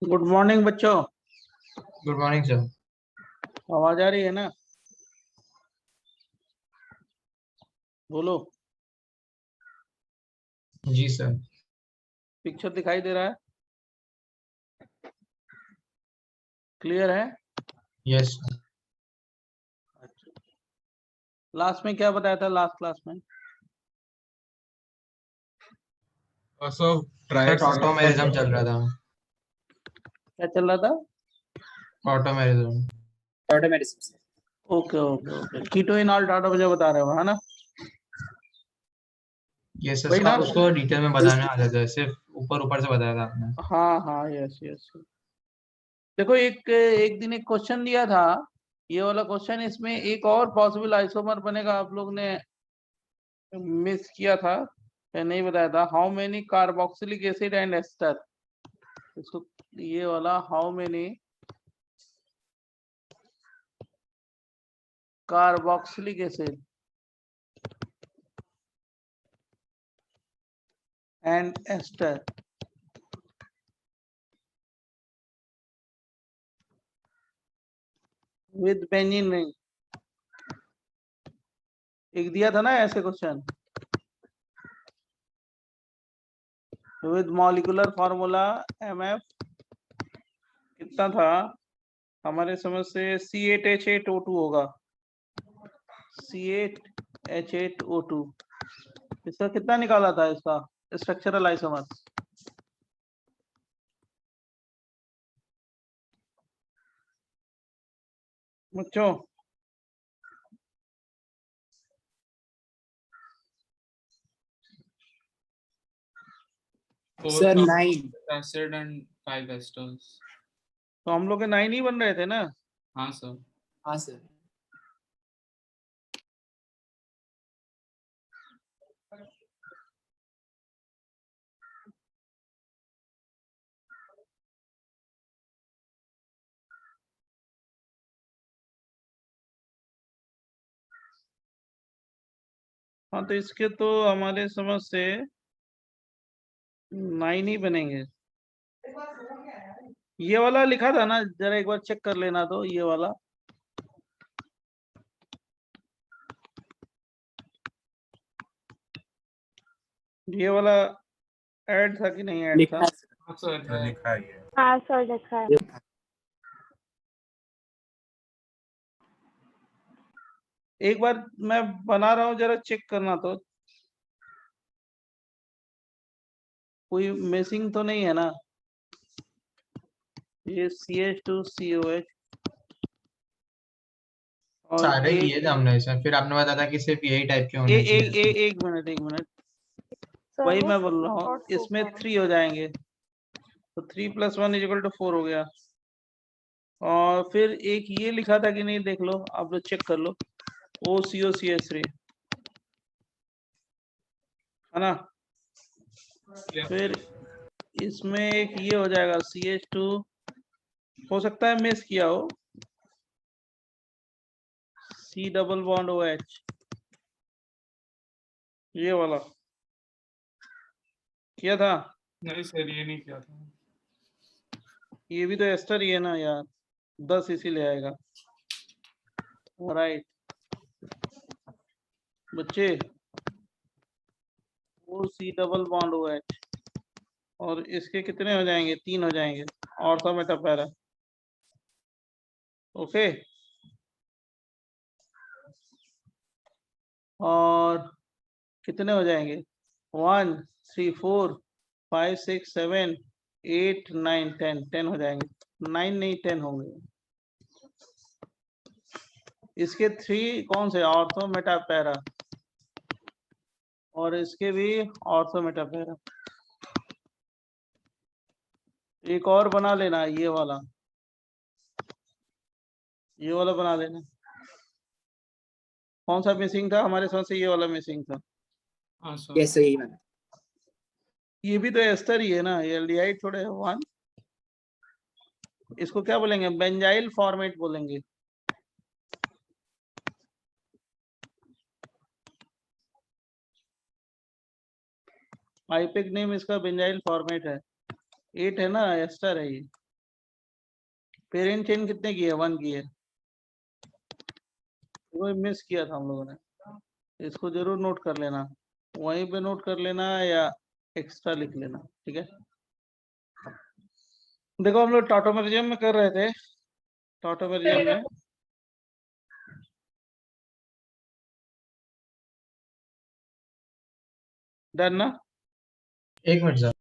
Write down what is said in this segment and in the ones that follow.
Good morning बच्चों। Good morning sir. आवाज आ रही है ना? बोलो। जी सर। पिक्चर दिखाई दे रहा है? क्लियर है? यस। लास्ट में क्या बताया था? लास्ट क्लास में सर ट्राई ऑटोमेरिज्म चल रहा था। क्या चल रहा था? Tautomerism. Okay okay okay. Keto enol data मुझे बता रहे हो है ना? यस वही सर, ना? आप उसको डिटेल में बताने वाले थे, सिर्फ ऊपर ऊपर से बताया था आपने। हाँ हाँ, यस यस। देखो, एक एक दिन एक क्वेश्चन दिया था, ये वाला क्वेश्चन। इसमें एक और पॉसिबल आइसोमर बनेगा, आप लोग ने मिस किया था या नहीं बताया था। How many carboxylic acid and ester. इसको ये वाला how many carboxylic acid and ester with benzene ring। एक दिया था ना ऐसे question, with molecular formula MF कितना था हमारे समझ से? C8H8O2 होगा। C8H8O2 इसका कितना निकाला था, इसका स्ट्रक्चरल आइसोमर? बच्चों सर 9 acid and 5 esters। तो हम लोग के 9 ही बन रहे थे ना? हाँ सर। हाँ सर। हाँ, तो इसके तो हमारे समझ से 9 ही बनेंगे। ये वाला लिखा था ना, जरा एक बार चेक कर लेना। तो ये वाला ऐड था कि नहीं ऐड था? हाँ सर लिखा है। हाँ सर लिखा है। एक बार मैं बना रहा हूँ, जरा चेक करना। तो कोई मिसिंग तो नहीं है ना? ये CH2COH और सारे किए थे हमने सर, फिर आपने बताया था कि सिर्फ यही टाइप के होने चाहिए। एक मिनट एक मिनट, सर वही वो मैं बोल रहा हूँ। और इसमें सुपर 3 हो जाएंगे, तो 3 + 1 = 4 हो गया। और फिर एक ये लिखा था कि नहीं, देख लो आप लोग, चेक कर लो। OCOCH3 है ना? फिर इसमें एक ये हो जाएगा CH2, हो सकता है मिस किया हो, C डबल बॉन्ड OH, ये वाला किया था। नहीं सर ये नहीं किया था। ये भी तो एस्टर ही है ना यार, 10 इसीलिए आएगा। राइट बच्चे, C डबल बॉन्ड OH, और इसके कितने हो जाएंगे? 3 हो जाएंगे। Ortho Meta para. ओके। और कितने हो जाएंगे? 1 3 4 5 6 7 8 9 10 हो जाएंगे। 9 नहीं, 10 होंगे। इसके 3 कौन से? ऑर्थो मेटा पैरा, और इसके भी ऑर्थो मेटा पैरा। एक और बना लेना, ये वाला बना लेना। कौन सा मिसिंग था हमारे समझ से? ये वाला मिसिंग था। हाँ सर। ये सही है। ये भी तो एस्टर ही है ना, ये एल्डिहाइड थोड़े है। 1, इसको क्या बोलेंगे? बेंजाइल फॉर्मेट बोलेंगे। आईपेक नेम इसका बेंजाइल फॉर्मेट है। 8 है ना, एस्टर है ये। पेरेंट चेन कितने की है? 1 की है। वो मिस किया था हम लोगों ने, इसको जरूर नोट कर लेना, वहीं पे नोट कर लेना या एक्स्ट्रा लिख लेना, ठीक है। देखो हम लोग टॉटोमेरिज्म में कर रहे थे, टॉटोमेरिज्म में डन ना। एक मिनट सर।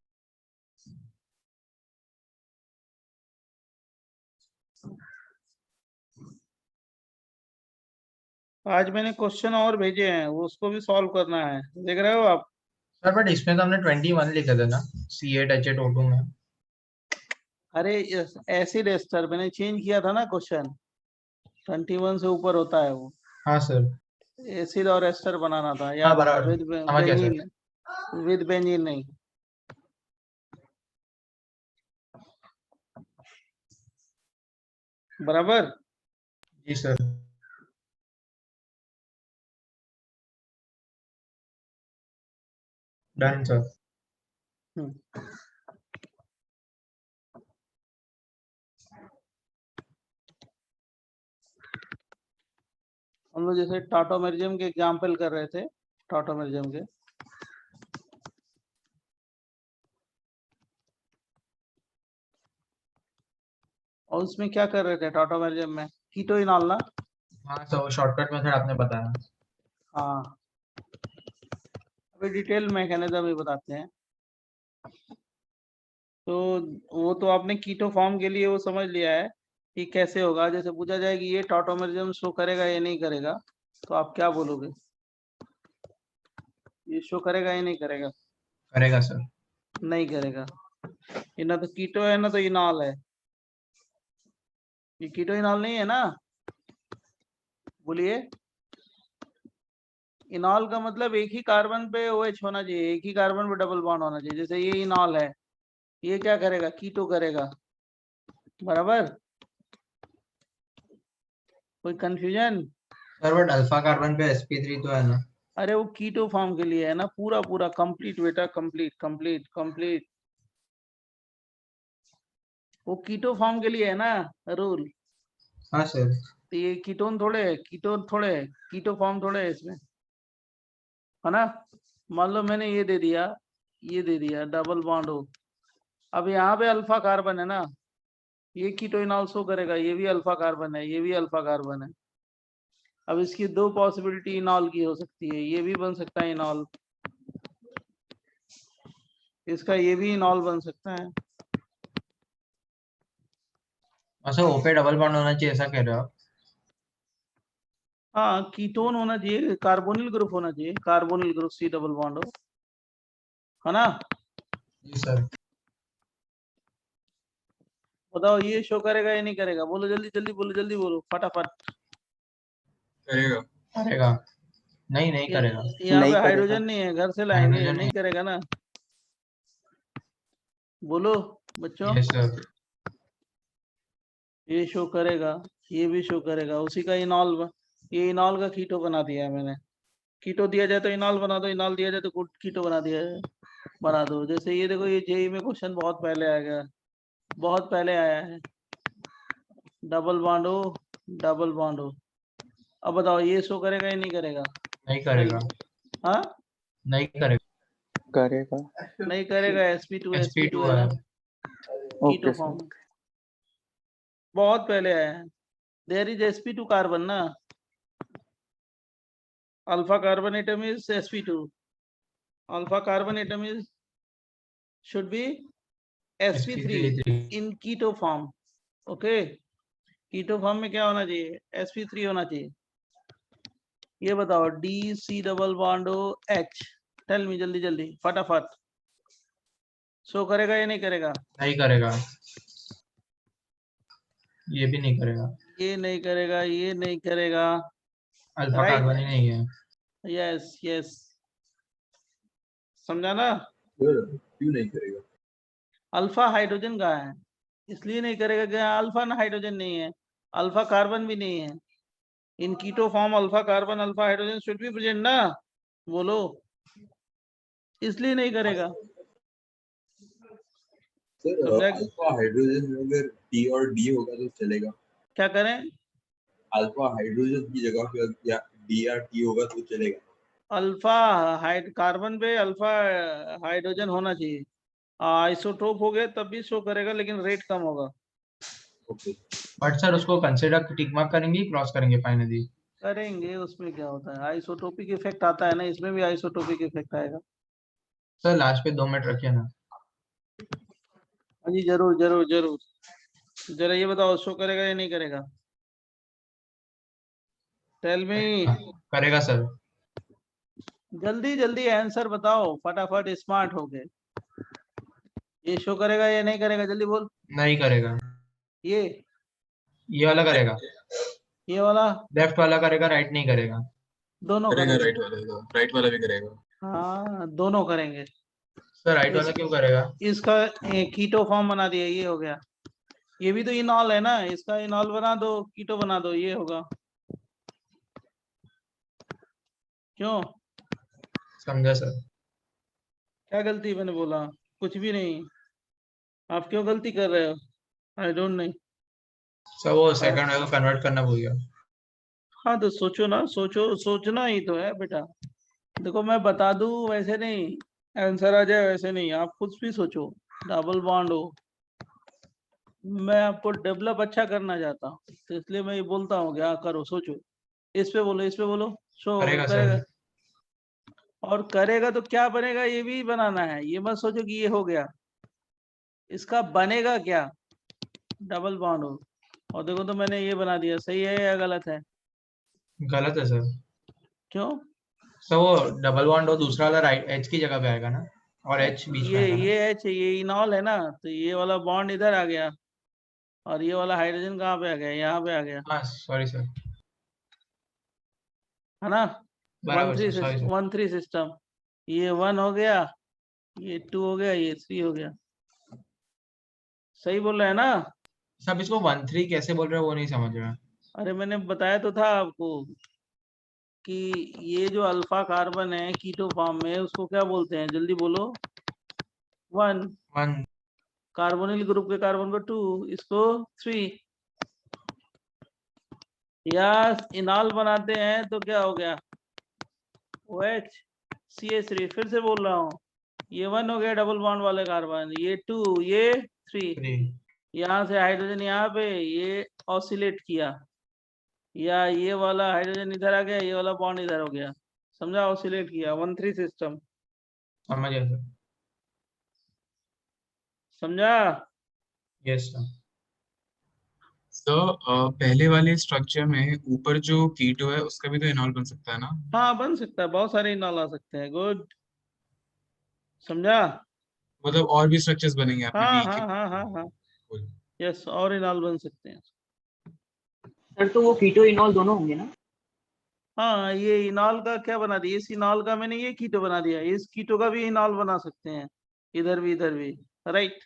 आज मैंने क्वेश्चन और भेजे हैं, वो उसको भी सॉल्व करना है, देख रहे हो आप। सर बट इसमें तो हमने 21 लिखे थे ना, C8H8O2 में। अरे एसिड एस्टर मैंने चेंज किया था ना क्वेश्चन, 21 से ऊपर होता है वो। हाँ सर। एसिड और एस्टर बनाना था, हाँ याद होगा, बराबर, विद समझ गया सर। बेंजीन, विद बेंजीन नहीं। बराबर। जी सर। Done sir. हम लोग जैसे टॉटोमेरिज्म के एग्जाम्पल कर रहे थे, टॉटोमेरिज्म के, और उसमें क्या कर रहे थे टॉटोमेरिज्म में? कीटोइनॉल ना। हाँ सर, वो शॉर्टकट मेथड आपने बताया। हाँ, अभी डिटेल मैकेनिज्म ही बताते हैं। तो वो तो आपने कीटो फॉर्म के लिए वो समझ लिया है कि कैसे होगा। जैसे पूछा जाए कि ये टॉटोमेरिज्म शो करेगा या नहीं करेगा, तो आप क्या बोलोगे? ये शो करेगा या नहीं करेगा? करेगा सर। नहीं करेगा। ये ना तो कीटो है ना तो इनॉल है। ये कीटो इनॉल नहीं है ना, बोलिए। इनॉल का मतलब एक ही कार्बन पे OH होना चाहिए, एक ही कार्बन पे डबल बॉन्ड होना चाहिए। जैसे ये इनॉल है, ये क्या करेगा? कीटो करेगा। बराबर। कोई confusion? Sir but alpha carbon पे sp3 तो है ना। अरे वो कीटो फॉर्म के लिए है ना, पूरा पूरा कंप्लीट बेटा, कंप्लीट कंप्लीट कंप्लीट। वो कीटो फॉर्म के लिए है ना रूल। हाँ सर। तो ये कीटोन थोड़े है, कीटोन थोड़े है, कीटो फॉर्म थोड़े है इसमें, है ना। मान लो मैंने ये दे दिया, ये दे दिया, डबल बॉन्ड हो। अब यहाँ पे अल्फा कार्बन है ना, ये कीटोइनॉल शो करेगा, ये भी अल्फा कार्बन है, ये भी अल्फा कार्बन है। अब इसकी दो पॉसिबिलिटी इनॉल की हो सकती है, ये भी बन सकता है इनॉल, इसका ये भी इनॉल बन सकता है। अच्छा, O पे डबल बॉन्ड होना चाहिए ऐसा कह रहे हो आप? हाँ, कीटोन होना चाहिए, कार्बोनिल ग्रुप होना चाहिए, carbonyl group C double bond हो, है ना। जी सर। बताओ ये शो करेगा या नहीं करेगा? बोलो जल्दी जल्दी, बोलो जल्दी, बोलो फटाफट। करेगा। करेगा। नहीं नहीं करेगा। यहाँ नहीं पे करेगा। हाइड्रोजन नहीं है, घर से लाएंगे, हाइड्रोजन नहीं करेगा ना। बोलो बच्चों। Yes sir. ये शो करेगा, ये भी शो करेगा, उसी का इनॉल, ये इनॉल का कीटो बना दिया है मैंने। कीटो दिया जाए तो इनॉल बना दो, इनॉल दिया जाए तो कीटो बना दिया है, बना दो। जैसे ये देखो, ये जेई में क्वेश्चन बहुत पहले आ गया, बहुत पहले आया है, डबल बॉन्ड हो, डबल बॉन्ड हो। अब बताओ ये शो करेगा या नहीं करेगा? नहीं करेगा। हाँ, नहीं करेगा। करेगा। नहीं करेगा। sp2 sp2 है ना, ओके कीटो सर। फॉर्म बहुत पहले आया है। देयर इज sp2 कार्बन ना, alpha carbon atom is sp2, alpha carbon atom is should be sp3 sp3 in keto form। Okay, keto form में क्या होना चाहिए? sp3 होना चाहिए। ये बताओ DC डबल बॉन्ड हो H, टेल मी जल्दी जल्दी फटाफट, शो करेगा या नहीं करेगा? नहीं करेगा। ये भी नहीं करेगा। ये नहीं करेगा, ये नहीं करेगा। अल्फा राइट, कार्बन ही नहीं है। यस यस, समझा ना। क्यों नहीं करेगा? अल्फा हाइड्रोजन कहाँ है, इसलिए नहीं करेगा कि अल्फा ना हाइड्रोजन नहीं है, अल्फा कार्बन भी नहीं है। In keto form alpha carbon alpha hydrogen should be present ना, बोलो, इसलिए नहीं करेगा। सर समझा? अल्फा हाइड्रोजन में अगर टी और डी होगा तो चलेगा? क्या करें? अल्फा हाइड्रोजन की जगह पे या डी या टी होगा तो चलेगा? अल्फा कार्बन पे अल्फा हाइड्रोजन होना चाहिए। आइसोटोप हो गए तब भी शो करेगा, लेकिन रेट कम होगा। ओके। बट सर उसको कंसिडर टिक मार्क करेंगे, क्रॉस करेंगे फाइनली? करेंगे, उसमें क्या होता है, आइसोटोपिक इफेक्ट आता है ना, इसमें भी आइसोटोपिक इफेक्ट आएगा। सर लास्ट पे 2 मिनट रखिए ना। हाँ जी, जरूर जरूर जरूर। जरा ये बताओ, शो करेगा या नहीं करेगा? Tell me. करेगा सर। जल्दी जल्दी आंसर बताओ, फटाफट स्मार्ट हो गए। ये शो करेगा या नहीं करेगा, जल्दी बोल। नहीं करेगा। ये वाला करेगा। ये वाला लेफ्ट वाला करेगा, राइट नहीं करेगा। दोनों करेगा, करेंगे। राइट वाला भी करेगा। हाँ, दोनों करेंगे। सर राइट वाला क्यों करेगा? इसका कीटो फॉर्म बना दिया, ये हो गया। ये भी तो इनॉल है ना, इसका इनॉल बना दो, कीटो बना दो, ये होगा। क्यों? समझा सर। क्या गलती मैंने बोला? कुछ भी नहीं। आप क्यों गलती कर रहे हो? आई डोंट नहीं। सर वो सेकंड वाले को कन्वर्ट करना भूल गया। हाँ तो सोचो ना, सोचना ही तो है बेटा। देखो मैं बता दूं वैसे नहीं, आंसर आ जाए वैसे नहीं, आप खुद भी सोचो। डबल बॉन्ड हो, मैं आपको डेवलप अच्छा करना चाहता हूँ, तो इसलिए मैं ये बोलता हूँ कि हाँ करो, सोचो। इस पे बोलो, इस पे बोलो। शो करेगा करेगा। सर। और करेगा तो क्या बनेगा ये भी बनाना है, ये मत सोचो कि ये हो गया। इसका बनेगा क्या? डबल बॉन्ड हो। और देखो तो मैंने ये बना दिया, सही है या गलत है? गलत है सर। क्यों? सर वो डबल बॉन्ड और दूसरा वाला राइट एच की जगह पे आएगा ना, और एच बीच में आएगा ना। ये एच, ये इनॉल है ना, तो ये वाला बॉन्ड इधर आ गया, और ये वाला हाइड्रोजन कहाँ पे आ गया? यहाँ पे आ गया, हाँ सॉरी सर। है ना। बराबर सर, सॉरी सर। 1 3 सिस्टम। ये 1 हो गया, ये 2 हो गया, ये 3 हो गया। सही बोल रहे हैं ना? सब इसको 1 3 कैसे बोल रहे हो वो नहीं समझ रहा। अरे मैंने बताया तो था आपको कि ये जो अल्फा कार्बन है कीटो फॉर्म में, उसको क्या बोलते हैं, जल्दी बोलो। 1। 1। कार्बोनिल ग्रुप के कार्बन को 2, इसको 3। या इनॉल बनाते हैं तो क्या हो गया? OH CH3। फिर से बोल रहा हूँ, ये 1 हो गया डबल बॉन्ड वाले कार्बन, ये 2, ये 3। 3। यहाँ से हाइड्रोजन यहाँ पे, ये ऑसिलेट किया, या ये वाला हाइड्रोजन इधर आ गया, ये वाला बॉन्ड इधर हो गया। समझा? ऑसिलेट किया, 1 3 सिस्टम। समझ गया सर। समझा? Yes sir. So, पहले वाले स्ट्रक्चर में ऊपर जो कीटो है उसका भी तो इनॉल बन सकता है ना? हाँ बन सकता है, बहुत सारे इनॉल आ सकते हैं। गुड। समझा? मतलब और भी स्ट्रक्चर्स बनेंगे आपने हाँ भी हाँ हाँ हाँ हाँ, बोल। यस, और इनॉल बन सकते हैं। सर तो वो कीटो इनॉल दोनों होंगे ना? हाँ, ये इनॉल का क्या बना दिया, इस इनॉल का मैंने ये कीटो बना दिया, इस कीटो का भी इनॉल बना सकते हैं, इधर भी इधर भी। राइट,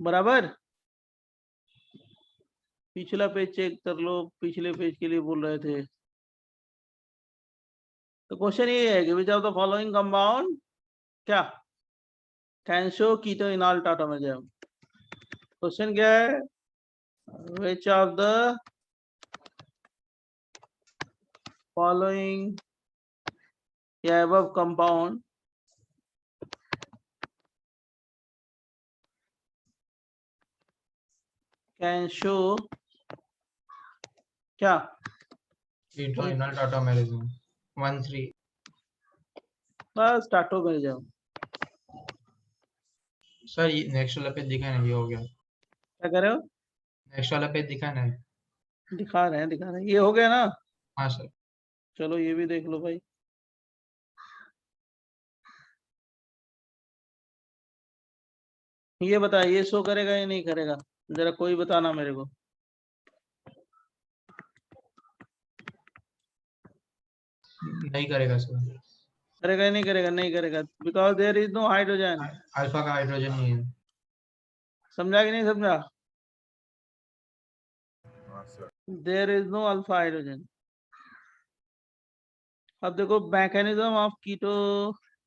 बराबर। पिछला पेज चेक कर लो, पिछले पेज के लिए बोल रहे थे। तो क्वेश्चन ये है कि which of the following compound क्या can show keto enol tautomerism. Question क्या है? विच ऑफ द following या above compound can show क्या? Keto enol tautomerism 1 3। बस टॉटोमेरिज्म। सर ये नेक्स्ट वाला पेज दिखा ना, ये हो गया। क्या कर रहे हो? नेक्स्ट वाला पेज दिखा ना। दिखा रहे हैं, दिखा रहे हैं, ये हो गया ना। हाँ सर। चलो ये भी देख लो भाई। ये बता, ये शो करेगा या नहीं करेगा, जरा कोई बताना मेरे को। नहीं करेगा सर। करेगा या नहीं करेगा? नहीं करेगा, because there is no hydrogen. Alpha का हाइड्रोजन नहीं है। समझा कि नहीं समझा? हाँ sir. There is no alpha hydrogen. अब देखो mechanism of keto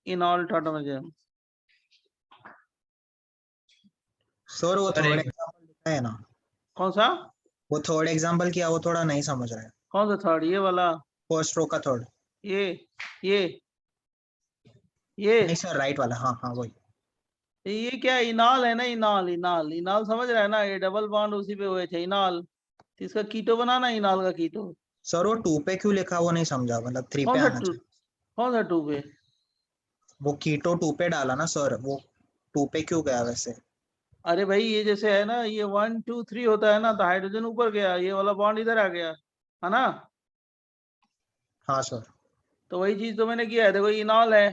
enol tautomerism. Sir वो सर, थर्ड एक- एग्जांपल लिखा है ना, कौन सा? वो थर्ड एग्जांपल किया, वो थोड़ा नहीं समझ रहा है। कौन सा थर्ड? ये वाला? फर्स्ट रो का थर्ड। ये ये ये नहीं सर, राइट वाला, हाँ हाँ वही। ये क्या इनॉल है ना? इनॉल इनॉल इनॉल समझ रहा है ना? ये डबल बॉन्ड उसी पे हुए थे इनॉल, इसका कीटो बनाना, इनॉल का कीटो। सर वो 2 पे क्यों लिखा वो नहीं समझा, मतलब 3 पे कौन सा आना टू? चाहिए। कौन सा 2 पे? वो कीटो 2 पे डाला ना सर, वो 2 पे क्यों गया वैसे? अरे भाई ये जैसे है ना, ये 1 2 3 होता है ना, तो हाइड्रोजन ऊपर गया, ये वाला बॉन्ड इधर आ गया, है ना? हाँ सर। तो वही चीज तो मैंने किया है। देखो इनॉल है,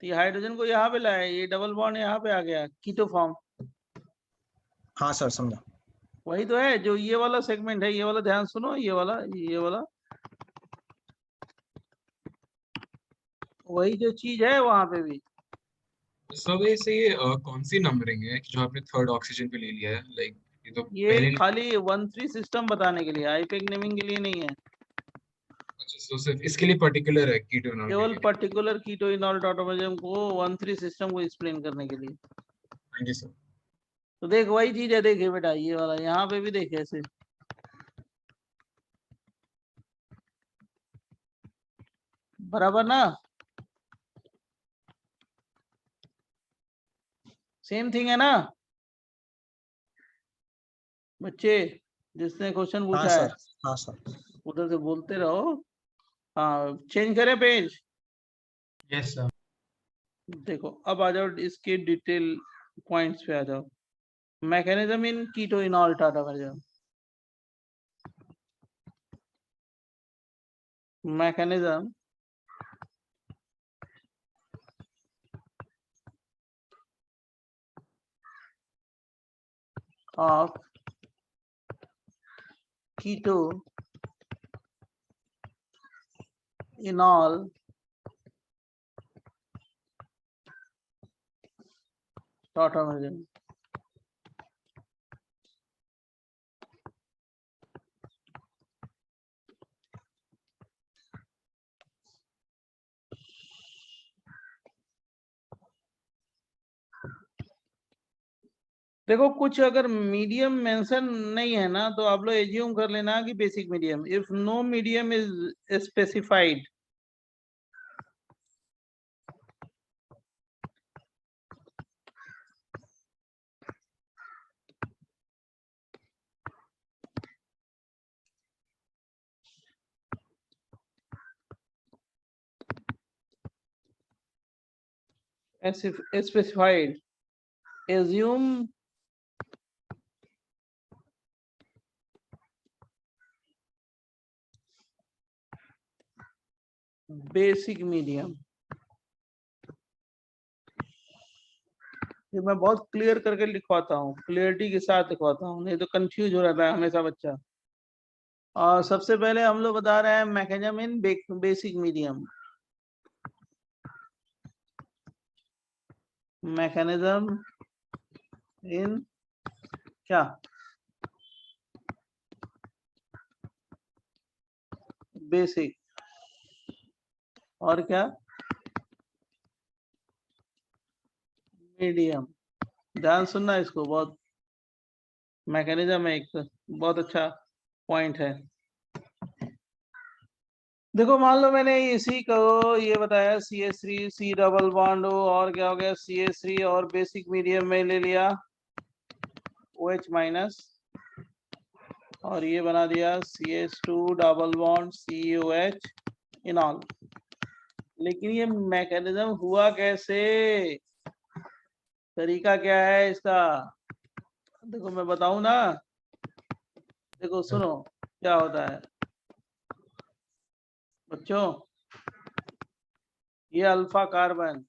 तो ये हाइड्रोजन को यहाँ पे लाया, ये डबल बॉन्ड यहाँ पे आ गया, कीटो फॉर्म। हाँ सर समझा। वही तो है जो ये वाला सेगमेंट है, ये वाला ध्यान सुनो, ये वाला वही जो चीज है वहां पे भी। सर वैसे ये कौन सी नंबरिंग है जो आपने थर्ड ऑक्सीजन पे ले लिया है, लाइक ये तो ये पहले खाली 1 3 सिस्टम बताने के लिए, आईपेक नेमिंग के लिए नहीं है। अच्छा, तो सिर्फ इसके लिए पर्टिकुलर है कीटो इनॉल के केवल लिए। पर्टिकुलर कीटो इनॉल टॉटोमरिज्म को 1 3 सिस्टम को एक्सप्लेन करने के लिए। Thank you sir. तो देख वही चीज है, देखे बेटा ये वाला यहाँ पे भी देखे ऐसे, बराबर ना? सेम थिंग है ना बच्चे? जिसने क्वेश्चन हाँ पूछा है सर, हाँ सर। उधर से बोलते रहो। हाँ चेंज करें पेज। Yes sir. देखो अब आ जाओ इसके डिटेल पॉइंट्स पे आ जाओ। Mechanism in keto enol tautomerism. Mechanism of keto enol tautomerism. देखो कुछ अगर मीडियम मेंशन नहीं है ना, तो आप लोग एज्यूम कर लेना कि basic medium. If no medium is specified, specified, assume basic medium. ये मैं बहुत क्लियर करके लिखवाता हूँ, क्लियरिटी के साथ लिखवाता हूँ, नहीं तो कंफ्यूज हो रहता है हमेशा बच्चा। और सबसे पहले हम लोग बता रहे हैं mechanism in basic medium. Mechanism in क्या? बेसिक। और क्या? मीडियम। ध्यान सुनना इसको, बहुत मैकेनिज्म है, एक बहुत अच्छा पॉइंट है। देखो मान लो मैंने इसी को ये बताया CH3 C डबल बॉन्ड हो, और क्या हो गया CH3, और बेसिक मीडियम में ले लिया OH माइनस, और ये बना दिया CH2 डबल बॉन्ड COH इनॉल। लेकिन ये मैकेनिज्म हुआ कैसे, तरीका क्या है इसका? देखो मैं बताऊं ना, देखो सुनो क्या होता है बच्चों। ये अल्फा कार्बन,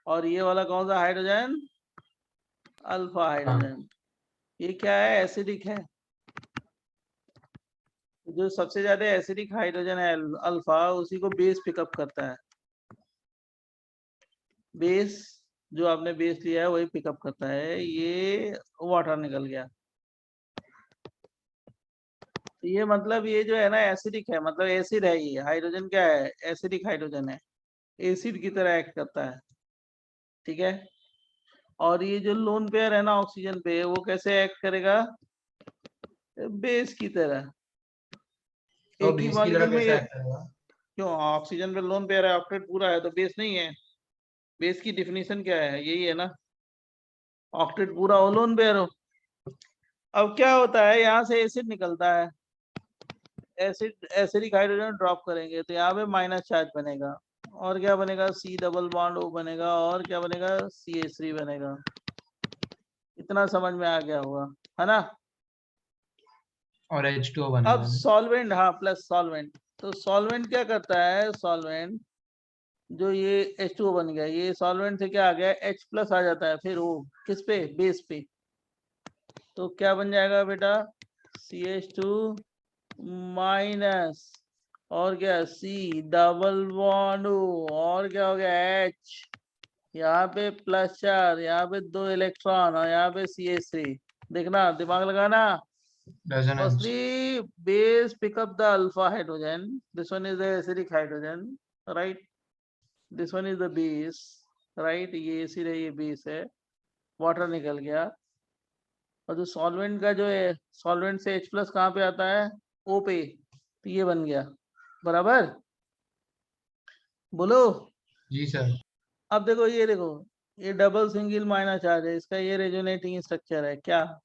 और ये वाला कौन सा हाइड्रोजन? Alpha hydrogen. ये क्या है? एसिडिक है। जो सबसे ज्यादा एसिडिक हाइड्रोजन है अल्फा, उसी को बेस पिकअप करता है। बेस जो आपने बेस लिया है वही पिकअप करता है। ये वाटर निकल गया, तो ये मतलब ये जो है ना एसिडिक है, मतलब एसिड है। ये हाइड्रोजन क्या है? एसिडिक हाइड्रोजन है। एसिड की तरह एक्ट करता है, ठीक है। और ये जो लोन पेयर है ना ऑक्सीजन पे, वो कैसे एक्ट करेगा, बेस की तरह। तो एक ही बेस की तरह मॉलिक्यूल में कैसे act करेगा? क्यों, ऑक्सीजन पे लोन पेयर है, ऑक्टेट पूरा है, तो बेस नहीं है। बेस की डिफिनीशन क्या है, यही है ना, ऑक्टेट पूरा हो लोन पेयर हो। अब क्या होता है, यहाँ से एसिड निकलता है, एसिडिक हाइड्रोजन ड्रॉप करेंगे तो यहाँ पे माइनस चार्ज बनेगा, और क्या बनेगा, C डबल बॉन्ड O बनेगा, और क्या बनेगा, CH3 बनेगा। इतना समझ में आ गया होगा, है ना। और H2O बनेगा अब ना? सॉल्वेंट, हाँ प्लस सॉल्वेंट, तो सॉल्वेंट क्या करता है, सॉल्वेंट जो ये H2O बन गया, ये सॉल्वेंट से क्या आ गया, H प्लस आ जाता है, फिर वो किस पे, बेस पे, तो क्या बन जाएगा बेटा, CH2 माइनस, और क्या, C डबल बॉन्ड O, और क्या हो गया, H, यहाँ पे प्लस 4, यहाँ पे 2 इलेक्ट्रॉन, और यहाँ पे CH3। देखना, दिमाग लगाना। Resonance. Firstly, base pick up the alpha hydrogen. This one is the acidic hydrogen, right? This one is the base, right? ये acid है, ये base है, water निकल गया। और जो solvent का जो है, solvent से H plus कहाँ पे आता है, O पे, तो ये बन गया, बराबर। बोलो। जी सर। अब देखो, ये डबल सिंगल माइनस चार्ज है, इसका ये रेजोनेटिंग स्ट्रक्चर है, क्या,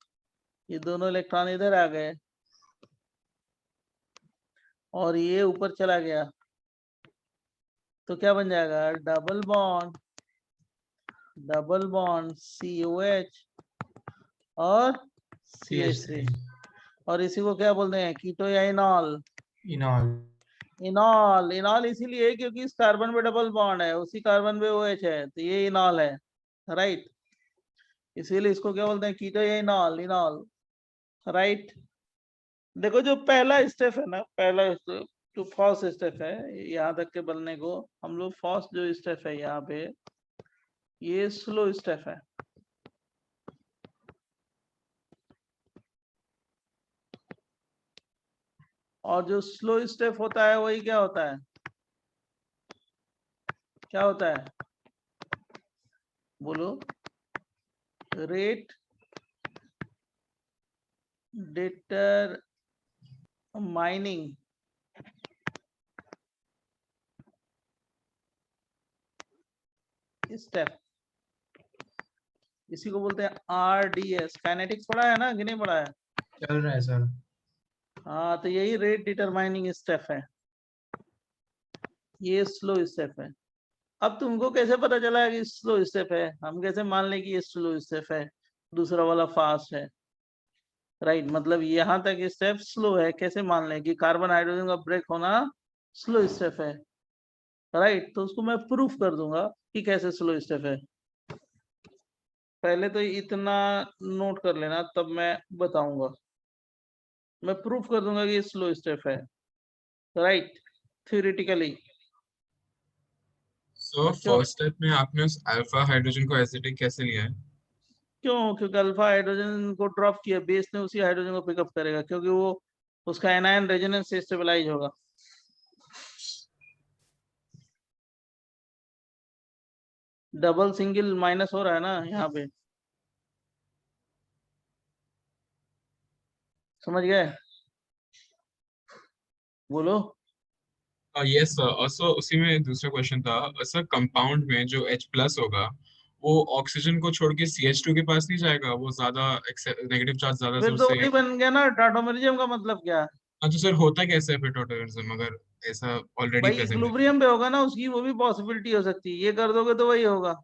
ये दोनों इलेक्ट्रॉन इधर आ गए, और ये ऊपर चला गया, तो क्या बन जाएगा, डबल बॉन्ड COH और CH3। और इसी को क्या बोलते हैं, कीटो या इनॉल। इनॉल इसीलिए क्योंकि इस कार्बन पे डबल बॉन्ड है, उसी कार्बन पे OH है, तो ये इनॉल है, राइट। इसीलिए इसको क्या बोलते हैं, कीटो या इनॉल, राइट। देखो जो पहला स्टेप है ना, पहला स्टेप जो फर्स्ट स्टेप है यहाँ तक के बनने को, हम लोग फर्स्ट जो स्टेप है यहाँ पे, ये स्लो स्टेप है। और जो स्लो स्टेप होता है वही क्या होता है, क्या होता है, बोलो, रेट डिटरमाइनिंग स्टेप, इसी को बोलते हैं RDS। काइनेटिक्स पढ़ा है ना कि नहीं पढ़ा है, चल रहा है सर। हाँ, तो यही रेट डिटरमाइनिंग स्टेप है, ये स्लो स्टेप है। अब तुमको कैसे पता चला है कि स्लो स्टेप है, हम कैसे मान लें कि ये स्लो स्टेप है, दूसरा वाला फास्ट है, राइट। मतलब यहाँ तक स्टेप स्लो है, कैसे मान लें कि कार्बन हाइड्रोजन का ब्रेक होना स्लो स्टेप है, राइट। तो उसको मैं प्रूफ कर दूंगा कि कैसे स्लो स्टेप है। पहले तो इतना नोट कर लेना, तब मैं बताऊंगा, मैं प्रूफ कर दूंगा कि ये स्लो स्टेप है, right, theoretically. So first step में आपने उस अल्फा हाइड्रोजन को एसिडिक कैसे लिया है? क्यों, क्योंकि अल्फा हाइड्रोजन को ड्रॉप किया, बेस ने उसी हाइड्रोजन को पिकअप करेगा, क्योंकि वो उसका एनायन रेजोनेंस से स्टेबलाइज होगा। डबल सिंगल माइनस हो रहा है ना यहाँ पे, समझ गए, बोलो। Yes sir. ऑल्सो उसी में दूसरा क्वेश्चन था सर, कंपाउंड में जो H+ होगा वो ऑक्सीजन को छोड़ के CH2 के पास नहीं जाएगा, वो ज्यादा नेगेटिव चार्ज ज्यादा फिर जोर तो से। वही बन गया ना टाटोमेरिज्म का मतलब क्या है, हाँ तो सर होता कैसे है फिर टोटलिज्म अगर ऐसा ऑलरेडी भाई प्रेजेंट है? इक्विलिब्रियम पे होगा ना, उसकी वो भी पॉसिबिलिटी हो सकती है, ये कर दोगे तो वही होगा।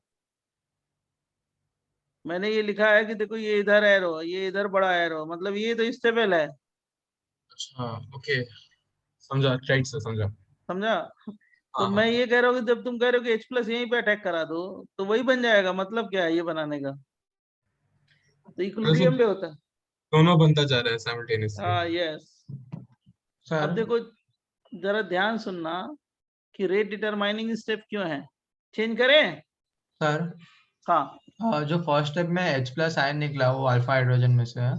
मैंने ये लिखा है कि देखो, ये इधर एरो, ये इधर बड़ा एरो, मतलब ये तो स्टेबल है, अच्छा ओके, समझा, राइट सर, समझा। समझा। तो हाँ मैं हाँ। ये कह रहा हूँ कि जब तुम कह रहे हो कि H+ यहीं पे अटैक करा दो, तो वही बन जाएगा, मतलब क्या है ये बनाने का, तो तो इक्विलिब्रियम पे होता है। दोनों बनता जा रहा है साइमल्टेनियसली। हाँ, यस। अब सर देखो, जरा ध्यान सुनना कि रेट डिटरमाइनिंग स्टेप क्यों है, चेंज करें। सर हाँ, जो फर्स्ट स्टेप में H+ आयन निकला वो अल्फा हाइड्रोजन में से है,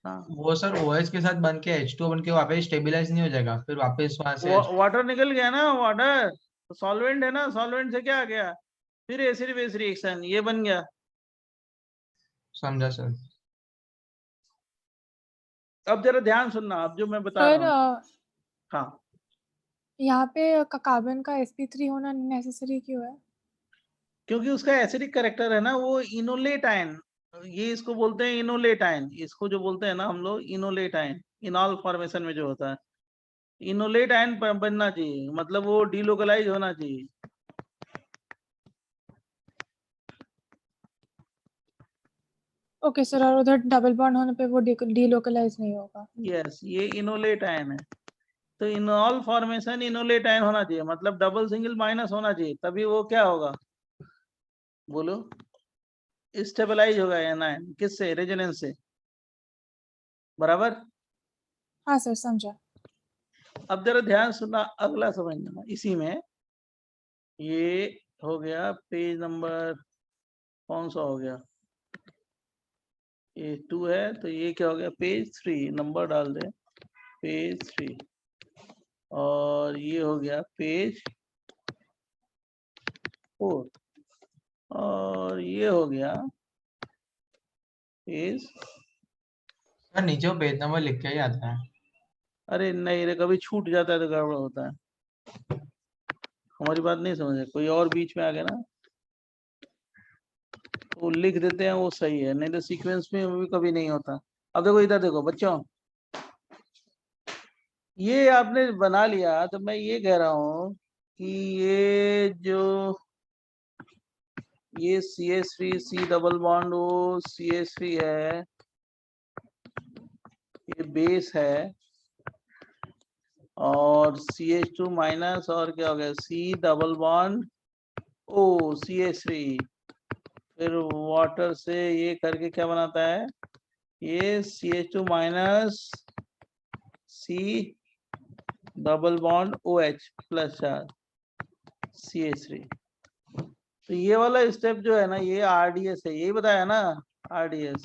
हाँ, वो सर OH के साथ बन के H2O बन के वापस स्टेबलाइज नहीं हो जाएगा, फिर वापस वहां से वाटर निकल गया ना, वाटर। तो सॉल्वेंट है ना, सॉल्वेंट से क्या आ गया, फिर एसिड बेस रिएक्शन, ये बन गया। समझा सर। अब जरा ध्यान सुनना, अब जो मैं बता सर रहा हूँ। हाँ, यहाँ पे कार्बन का sp3 होना नेसेसरी क्यों है? क्योंकि उसका एसिडिक करेक्टर है ना, वो इनोलेट आयन, ये इसको बोलते हैं इनोलेट आयन, इसको जो बोलते हैं ना हम लोग इनोलेट आयन, इनॉल फॉर्मेशन में जो होता है इनोलेट आयन बनना चाहिए, मतलब वो डीलोकलाइज होना चाहिए। ओके सर, और उधर डबल बॉन्ड होने पे वो डीलोकलाइज नहीं होगा? यस, ये इनोलेट आयन है, तो इनॉल फॉर्मेशन इनोलेट आयन होना चाहिए, मतलब डबल सिंगल माइनस होना चाहिए, तभी वो क्या होगा बोलो, स्टेबलाइज होगा एनायन, किससे, रेजोनेंस से, बराबर। हाँ सर, समझा। अब जरा ध्यान सुनना, अगला समझना, इसी में ये हो गया पेज नंबर, कौन सा हो गया, ये 2 है, तो ये क्या हो गया, पेज 3, नंबर डाल दे, पेज 3, और ये हो गया पेज 4, और ये हो गया पेज, सर नीचे वो पेज नंबर लिख के ही आता है। अरे नहीं रे, कभी छूट जाता है तो गड़बड़ होता है, हमारी बात नहीं समझे, कोई और बीच में आ गया ना, वो लिख देते हैं, वो सही है, नहीं तो सीक्वेंस में भी कभी नहीं होता। अब देखो इधर देखो बच्चों, ये आपने बना लिया, तो मैं ये कह रहा हूँ कि ये जो ये CH3 C डबल बॉन्ड वो CH3 है, ये बेस है, और CH2 माइनस, और क्या हो गया, C double bond O CH3, फिर वाटर से ये करके क्या बनाता है, ये CH2 minus C double bond OH plus charge CH3। तो ये वाला स्टेप जो है ना, ये RDS है, यही बताया ना, RDS।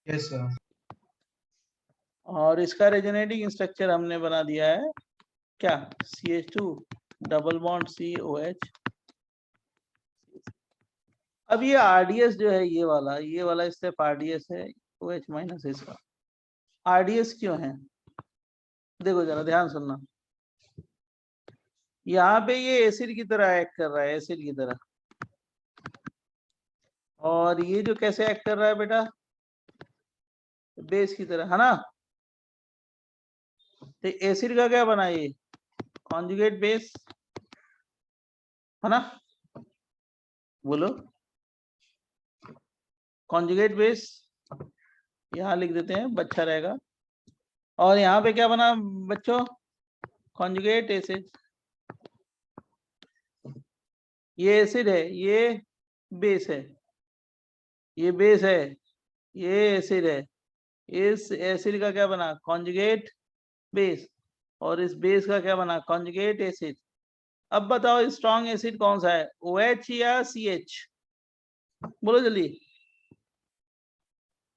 Yes sir. और इसका रेजोनेटिंग स्ट्रक्चर हमने बना दिया है क्या, CH2 डबल बॉन्ड COH। अब ये RDS जो है, ये वाला स्टेप RDS है, OH माइनस इसका। RDS क्यों है, देखो जरा ध्यान सुनना, यहाँ पे ये एसिड की तरह एक्ट कर रहा है, एसिड की तरह, और ये जो कैसे एक्ट कर रहा है बेटा, बेस की तरह, है ना। तो एसिड का क्या बना, ये कॉन्जुगेट बेस, है ना, बोलो, कॉन्जुगेट बेस, यहाँ लिख देते हैं, अच्छा रहेगा। और यहाँ पे क्या बना बच्चों, कॉन्जुगेट एसिड, ये एसिड है, ये बेस है, ये बेस है, ये एसिड है, इस एसिड का क्या बना, कॉन्जुगेट बेस, और इस बेस का क्या बना, कॉन्जुगेट एसिड। अब बताओ स्ट्रॉन्ग एसिड कौन सा है, OH या CH, बोलो जल्दी,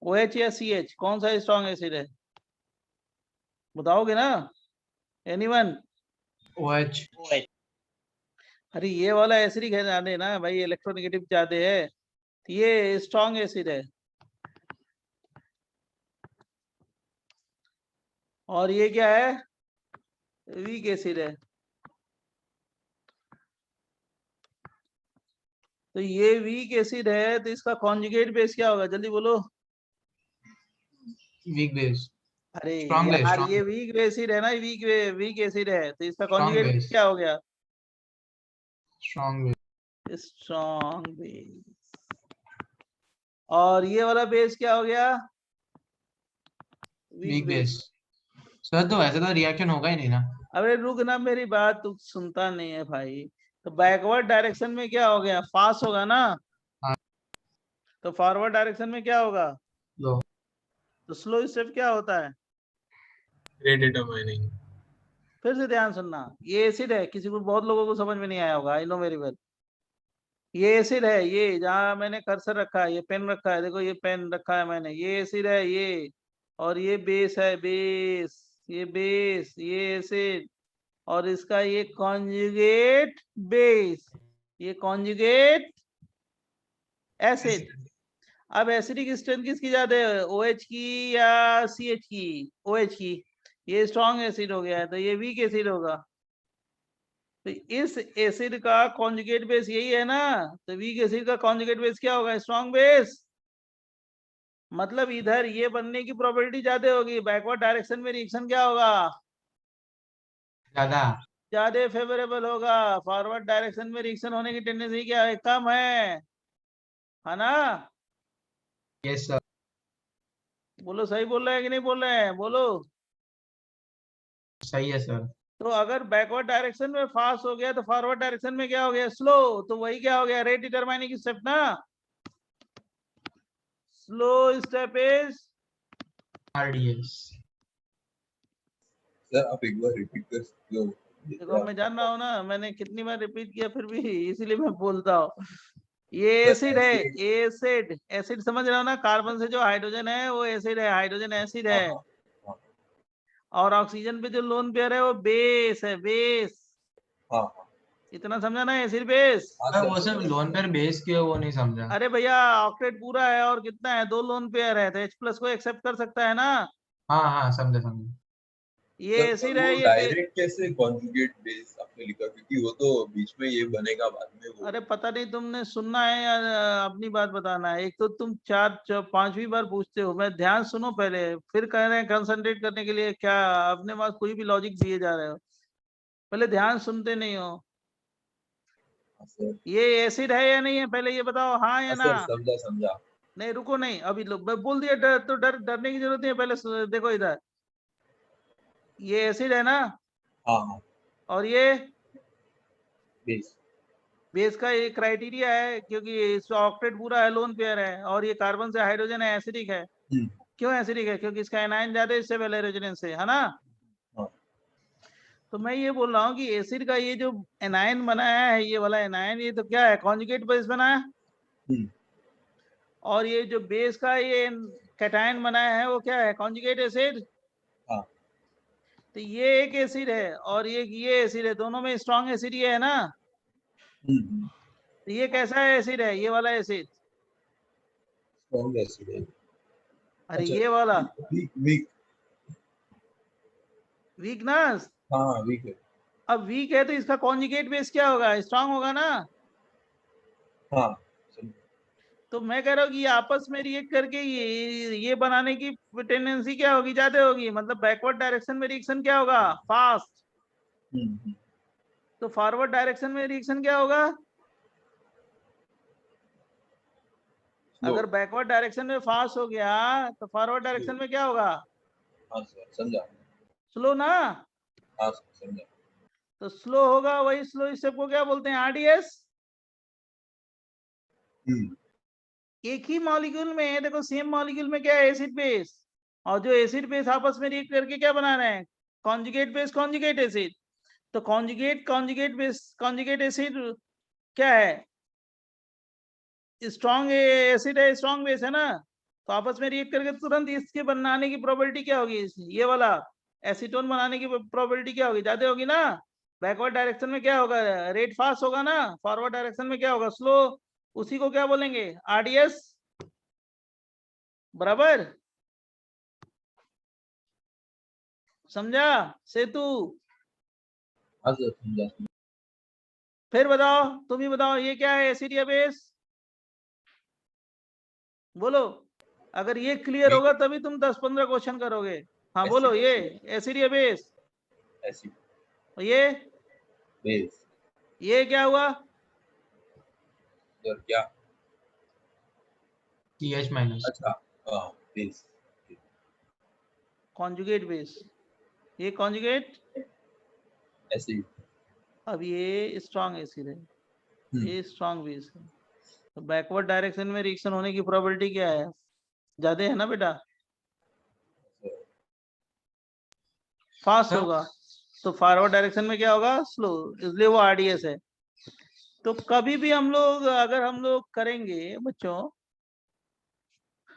OH या CH, कौन सा स्ट्रॉन्ग एसिड है, बताओगे ना, एनीवन। OH। अरे ये वाला एसिडिक है ज्यादा ना भाई, इलेक्ट्रोनेगेटिव ज्यादा है, तो ये स्ट्रॉन्ग एसिड है, और ये क्या है, वीक एसिड है। तो ये वीक एसिड है, तो इसका कॉन्जुगेट बेस क्या होगा, जल्दी बोलो। Weak base. अरे स्ट्रॉन्ग बेस। यार, ये वीक एसिड है ना, वीक एसिड है, तो इसका कॉन्जुगेट base। बेस क्या हो गया, स्ट्रॉन्ग बेस। Strong base. और ये वाला बेस क्या हो गया, वीक बेस। सर तो वैसे तो रिएक्शन होगा ही नहीं ना। अरे रुक ना, मेरी बात तू सुनता नहीं है भाई। तो बैकवर्ड डायरेक्शन में क्या हो गया, फास्ट होगा ना, हाँ। तो फॉरवर्ड डायरेक्शन में क्या होगा, लो। तो स्लो स्टेप क्या होता है, रेट डिटरमाइनिंग। फिर से ध्यान सुनना, ये एसिड है, किसी को, बहुत लोगों को समझ में नहीं आया होगा, आई नो वेरी वेल। ये एसिड है, ये जहाँ मैंने कर्सर रखा है, ये पेन रखा है, देखो ये पेन रखा है मैंने, ये एसिड है ये, और ये बेस है, बेस, ये बेस, ये एसिड, और इसका ये कॉन्जुगेट बेस, ये कॉन्जुगेट एसिड। अब एसिडिक स्ट्रेंथ किसकी ज्यादा है, OH की या CH की? OH की। ये स्ट्रॉन्ग एसिड हो गया है, तो ये वीक एसिड होगा। तो इस एसिड का कॉन्जुगेट बेस यही है ना, तो वीक एसिड का कॉन्जुगेट बेस क्या होगा, स्ट्रॉन्ग बेस। मतलब इधर ये बनने की प्रोबेबिलिटी ज्यादा होगी, बैकवर्ड डायरेक्शन में रिएक्शन क्या होगा, ज्यादा। ज्यादा फेवरेबल होगा। फॉरवर्ड डायरेक्शन में रिएक्शन होने की टेंडेंसी क्या है, कम है ना? Yes sir. बोलो सही बोल रहे हैं कि नहीं बोल रहे हैं, बोलो। सही है सर। तो अगर बैकवर्ड डायरेक्शन में फास्ट हो गया तो फॉरवर्ड डायरेक्शन में क्या हो गया, स्लो। तो वही क्या हो गया, रेट डिटरमाइनिंग स्टेप ना। Slow step is RDS। Sir आप एक बार रिपीट कर सकते हो? देखो मैं जान रहा हूँ ना, मैंने कितनी बार रिपीट किया फिर भी इसीलिए मैं बोलता हूँ। ये एसिड है, एसिड। एसिड समझ रहे हो ना, कार्बन से जो हाइड्रोजन है वो एसिड है, हाइड्रोजन एसिड है। और ऑक्सीजन पे जो लोन पेयर है वो बेस है, बेस। हाँ इतना समझा ना, एसिड बेस। वो सिर्फ लोन पेयर बेस क्यों है वो नहीं समझा। अरे भैया ऑक्टेट पूरा है और कितना है, 2 लोन पेयर है, तो H+ को एक्सेप्ट कर सकता है ना। हाँ हाँ समझे समझे। ये एसिड है, ये डायरेक्ट कैसे कॉन्जुगेट बेस आपने लिखा, क्योंकि वो तो बीच में ये बनेगा बाद में वो। अरे पता नहीं तुमने सुनना है या अपनी बात बताना है। एक तो तुम 4-5वीं बार पूछते हो, मैं ध्यान सुनो पहले, फिर कह रहे हैं कंसंट्रेट करने के लिए, क्या अपने पास कोई भी लॉजिक दिए जा रहे हो, पहले ध्यान सुनते नहीं हो। सर ये एसिड है या नहीं है, पहले ये बताओ, हाँ या ना। सर समझा समझा। नहीं रुको, नहीं अभी बोल दिया डर, तो डरने की जरूरत नहीं है, पहले देखो इधर, ये एसिड है ना, हाँ हाँ और ये बेस। बेस का ये क्राइटेरिया है, क्योंकि इसका ऑक्टेट पूरा है, लोन पेयर है, और ये कार्बन से हाइड्रोजन है, एसिडिक है। क्यों एसिडिक है, क्योंकि इसका एनायन ज्यादा है इससे पहले रेजोनेंस से, है ना। हाँ। तो मैं ये बोल रहा हूँ कि एसिड का ये जो एनायन बनाया है, ये वाला एनायन, ये तो क्या है, कॉन्जुगेट बेस बनाया। और ये जो बेस का ये कैटायन बनाया है वो क्या है, कॉन्जुगेट एसिड। हाँ। तो ये एक एसिड है और ये एसिड है, दोनों में स्ट्रॉन्ग एसिड ये है ना। तो ये कैसा है एसिड है, ये वाला एसिड। स्ट्रॉन्ग एसिड है। अरे अच्छा, ये वाला वीक वीकनेस। हाँ वीक है। अब वीक है तो इसका कॉन्जुगेट बेस क्या होगा, स्ट्रांग होगा ना। हाँ तो मैं कह रहा हूँ कि ये आपस में रिएक्ट करके ये बनाने की टेंडेंसी क्या होगी, ज्यादा होगी, मतलब बैकवर्ड डायरेक्शन में रिएक्शन क्या होगा, फास्ट। तो फॉरवर्ड डायरेक्शन में रिएक्शन क्या होगा, अगर बैकवर्ड डायरेक्शन में फास्ट हो गया तो फॉरवर्ड डायरेक्शन में क्या होगा, हाँ सर समझा। स्लो ना। हाँ समझा। तो स्लो होगा, वही स्लो स्टेप को क्या बोलते हैं, RDS। एक ही मॉलिक्यूल में देखो, सेम मॉलिक्यूल में क्या है, एसिड बेस, और जो एसिड बेस आपस में रिएक्ट करके क्या बना रहे हैं, कॉन्जुगेट बेस कॉन्जुगेट एसिड। तो कॉन्जुगेट बेस कॉन्जुगेट एसिड क्या है, स्ट्रॉन्ग एसिड है, स्ट्रॉन्ग बेस है ना। तो आपस में रिएक्ट करके तुरंत इसके बनाने की प्रोबेबिलिटी क्या होगी, ये वाला एसीटोन बनाने की प्रोबेबिलिटी क्या होगी, ज्यादा होगी ना। बैकवर्ड डायरेक्शन में क्या होगा, रेट फास्ट होगा ना, फॉरवर्ड डायरेक्शन में क्या होगा, स्लो। उसी को क्या बोलेंगे, RDS, बराबर। समझा सेतु। हाँ सर समझा। फिर बताओ, तुम ही बताओ, ये क्या है, एसिड या बेस, बोलो। अगर ये क्लियर होगा तभी तुम 10-15 क्वेश्चन करोगे। हाँ बोलो, ये एसिड या बेस, एसिड ये बेस। ये क्या हुआ, सर क्या? CH-। अच्छा हाँ बेस। कॉन्जुगेट बेस, ये कॉन्जुगेट एसिड। अब ये स्ट्रॉन्ग एसिड है, ये स्ट्रॉन्ग बेस है। तो बैकवर्ड डायरेक्शन में रिएक्शन होने की प्रोबेबिलिटी क्या है, ज्यादा है ना बेटा, फास्ट होगा। तो फॉरवर्ड डायरेक्शन में क्या होगा, स्लो, इसलिए वो RDS है। तो कभी भी हम लोग, अगर हम लोग करेंगे बच्चों,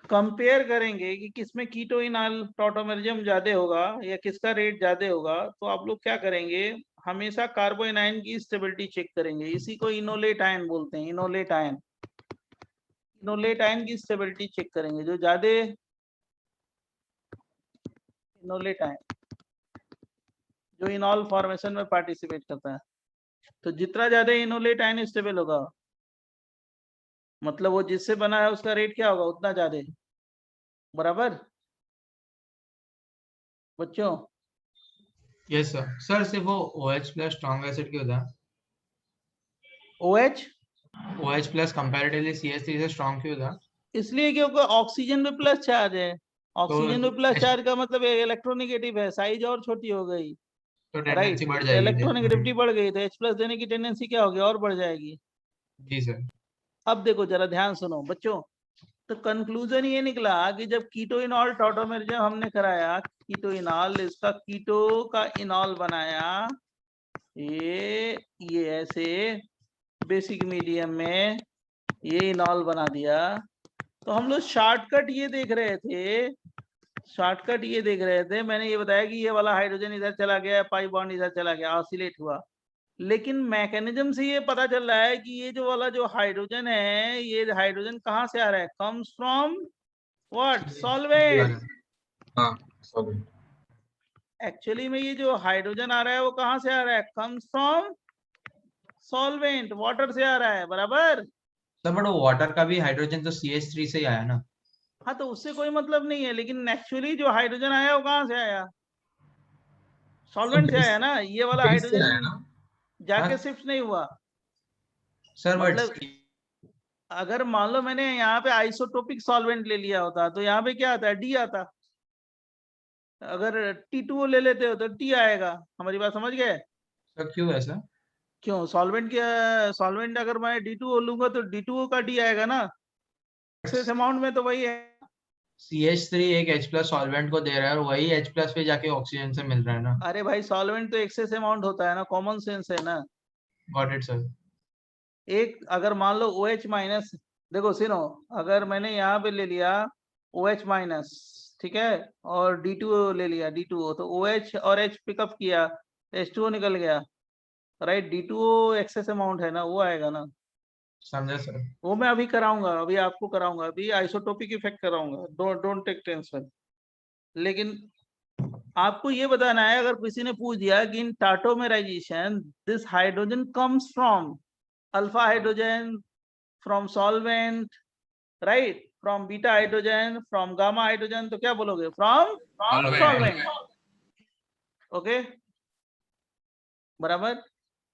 कंपेयर करेंगे कि किसमें कीटोइनॉल टॉटोमेरिज्म ज्यादा होगा या किसका रेट ज्यादा होगा, तो आप लोग क्या करेंगे, हमेशा कार्बो एनायन की स्टेबिलिटी चेक करेंगे, इसी को इनोलेट आयन बोलते हैं। इनोलेट आयन, इनोलेट आयन की स्टेबिलिटी चेक करेंगे। जो ज्यादा इनोलेट आयन जो इनॉल फॉर्मेशन में पार्टिसिपेट करता है, तो जितना ज्यादा इनोलेट आयन स्टेबल होगा, मतलब वो जिससे बना है उसका रेट क्या होगा, उतना ज्यादा। बराबर बच्चों? Yes sir. सर सिर्फ वो OH प्लस स्ट्रॉन्ग एसिड क्यों था? OH OH plus comparatively CH3 से स्ट्रॉन्ग क्यों था? इसलिए क्योंकि ऑक्सीजन में प्लस चार्ज है। ऑक्सीजन में प्लस H- चार्ज का मतलब इलेक्ट्रोनेगेटिव है, साइज और छोटी हो गई, तो राइट? टेंडेंसी बढ़ जाएगी। इलेक्ट्रोनेगेटिविटी बढ़ गई तो H प्लस देने की टेंडेंसी क्या होगी, और बढ़ जाएगी। जी सर। अब देखो जरा ध्यान सुनो बच्चों, तो कंक्लूजन ये निकला कि जब कीटोइनॉल टॉटोमेर जब हमने कराया, कीटोइनॉल इसका कीटो का इनॉल बनाया, ये ऐसे बेसिक मीडियम में ये इनॉल बना दिया, तो हम लोग शॉर्टकट ये देख रहे थे, शॉर्टकट ये देख रहे थे। मैंने ये बताया कि ये वाला हाइड्रोजन इधर चला गया, पाई बॉन्ड इधर चला गया, ऑसिलेट हुआ। लेकिन मैकेनिज्म से ये पता चल रहा है कि ये जो वाला जो हाइड्रोजन है, ये हाइड्रोजन कहाँ से आ रहा है, कम्स फ्रॉम व्हाट, सॉल्वेंट। हाँ सॉल्वेंट। एक्चुअली में ये जो हाइड्रोजन आ रहा है वो कहाँ से आ रहा है, कम्स फ्रॉम सॉल्वेंट, वाटर से आ रहा है। बराबर? सर बट वाटर का भी हाइड्रोजन तो CH3 से ही आया ना। हाँ तो उससे कोई मतलब नहीं है, लेकिन एक्चुअली जो हाइड्रोजन आया वो कहाँ से आया, सॉल्वेंट से आया ना। ये वाला बेस से आया हाइड्रोजन ना। जाके हाँ शिफ्ट नहीं हुआ। सर बट मतलब अगर मान लो मैंने यहाँ पे आइसोटोपिक सॉल्वेंट ले लिया होता तो यहाँ पे क्या आता है, डी आता। अगर T2O ले लेते हो तो T आएगा। हमारी बात समझ गए? सर क्यों ऐसा? क्यों, सॉल्वेंट के सॉल्वेंट अगर मैं D2O लूंगा तो D2O का D आएगा ना, एक्सेस अमाउंट में तो वही है। CH3 एक H प्लस सॉल्वेंट को दे रहा है और वही H प्लस पे जाके ऑक्सीजन से मिल रहा है ना। अरे भाई सॉल्वेंट तो एक्सेस अमाउंट होता है ना, कॉमन सेंस है ना। Got it sir. एक अगर मान लो OH माइनस, देखो सुनो, अगर मैंने यहाँ पे ले लिया OH माइनस, ठीक है, और D2O ले लिया, D2O, तो OH और H पिकअप किया, H2O निकल गया, राइट? D2O एक्सेस अमाउंट है ना, वो आएगा ना। समझा सर। वो मैं अभी कराऊंगा, अभी आपको कराऊंगा, अभी आइसोटोपिक इफेक्ट कराऊंगा, डोंट टेक टेंशन। लेकिन आपको ये बताना है, अगर किसी ने पूछ दिया कि in tautomerization this hydrogen comes from alpha hydrogen, from solvent, right, from beta hydrogen, from gamma hydrogen, तो क्या बोलोगे, फ्रॉम सॉल्वेंट। ओके, बराबर?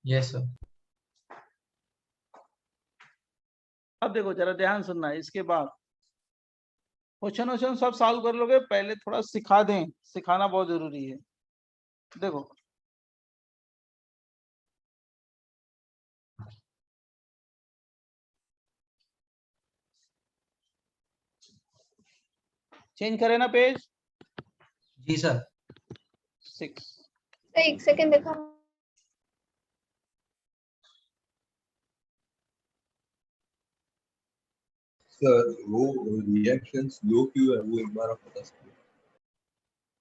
Yes sir. अब देखो जरा ध्यान सुनना, इसके बाद क्वेश्चन वोश्चन सब सॉल्व कर लोगे, पहले थोड़ा सिखा दें, सिखाना बहुत जरूरी है। देखो चेंज करें ना पेज जी सर। 6। एक सेकंड देखो। सर वो रिएक्शन स्लो क्यों है, वो एक बार आप बता सकते हैं?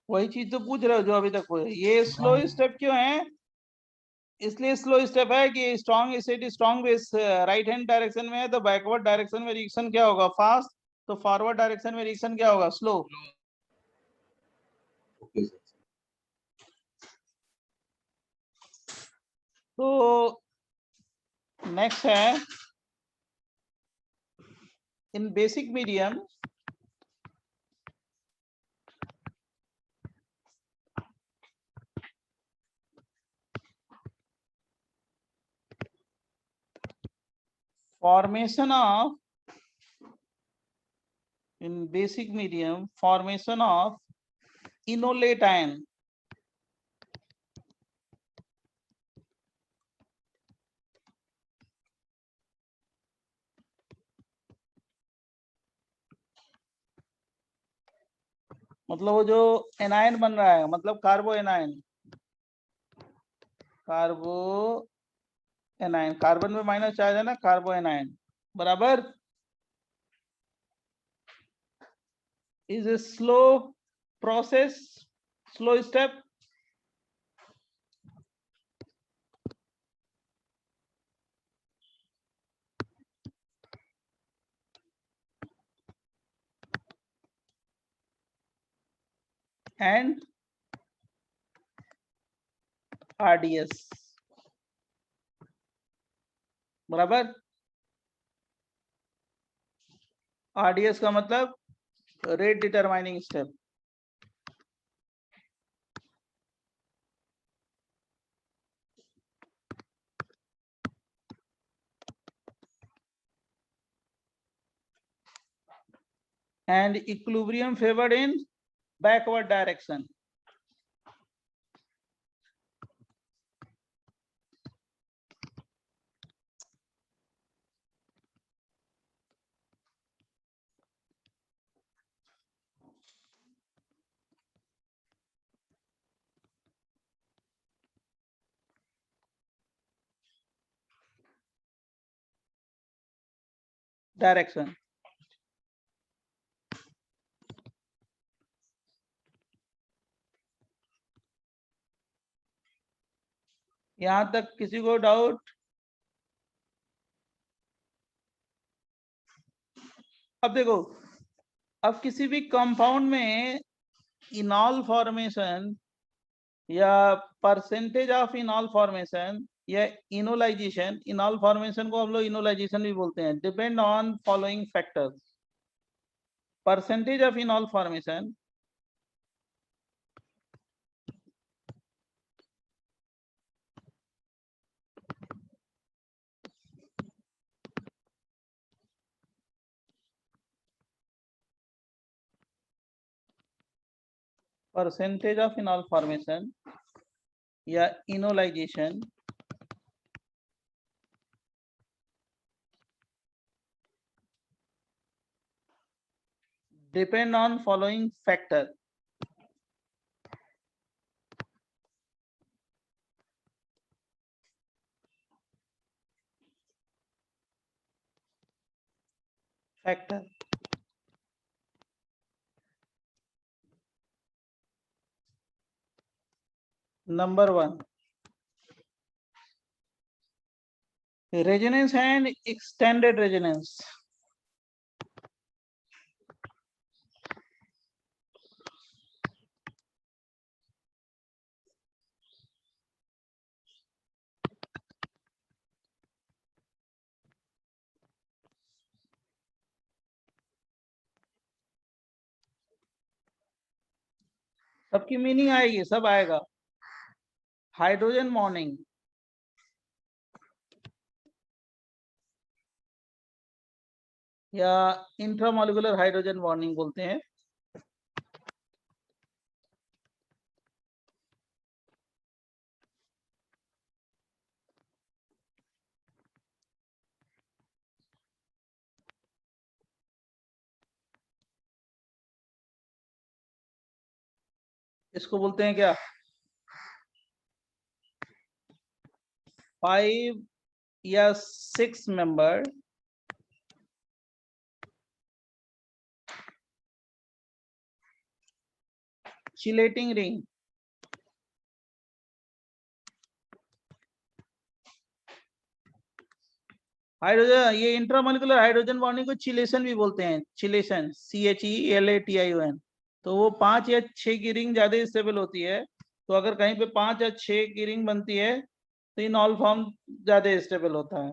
वही चीज तो पूछ रहे हो जो अभी तक हुए, ये स्लो स्टेप क्यों है, इसलिए स्लो स्टेप है कि strong acid strong base right hand direction में है, तो बैकवर्ड डायरेक्शन में रिएक्शन क्या होगा, फास्ट, तो फॉरवर्ड डायरेक्शन में रिएक्शन क्या होगा, स्लो। Okay sir. तो नेक्स्ट है in basic medium formation of, in basic medium formation of inolate ion, मतलब वो जो एनायन बन रहा है, मतलब कार्बो एनायन, कार्बो एनायन, कार्बन में माइनस चार्ज है ना, कार्बो एनायन, बराबर, is a slow process, slow step, and RDS बराबर। RDS का मतलब rate determining step. and equilibrium favored in backward direction. Direction. यहां तक किसी को डाउट? अब देखो, अब किसी भी कंपाउंड में इनॉल फॉर्मेशन या परसेंटेज ऑफ इनॉल फॉर्मेशन या इनोलाइजेशन, इनॉल फॉर्मेशन को हम लोग इनोलाइजेशन भी बोलते हैं, depend on following factors. Percentage of इनॉल formation percentage of enol formation या enolization depend on following factor. Factor. Number 1, resonance and extended resonance. सबकी मीनिंग आएगी, सब आएगा। हाइड्रोजन बॉन्डिंग, या इंट्रामोलिकुलर हाइड्रोजन बॉन्डिंग बोलते हैं। इसको बोलते हैं क्या? 5 या 6 मेंबर चिलेटिंग रिंग। हाइड्रोजन, ये इंट्रामोलिकुलर हाइड्रोजन बॉन्डिंग को चिलेशन भी बोलते हैं, चिलेशन, CHELATION। तो वो 5 या 6 की रिंग ज्यादा स्टेबल होती है। तो अगर कहीं पे 5 या 6 की रिंग बनती है तो इनॉल फॉर्म ज्यादा स्टेबल होता है।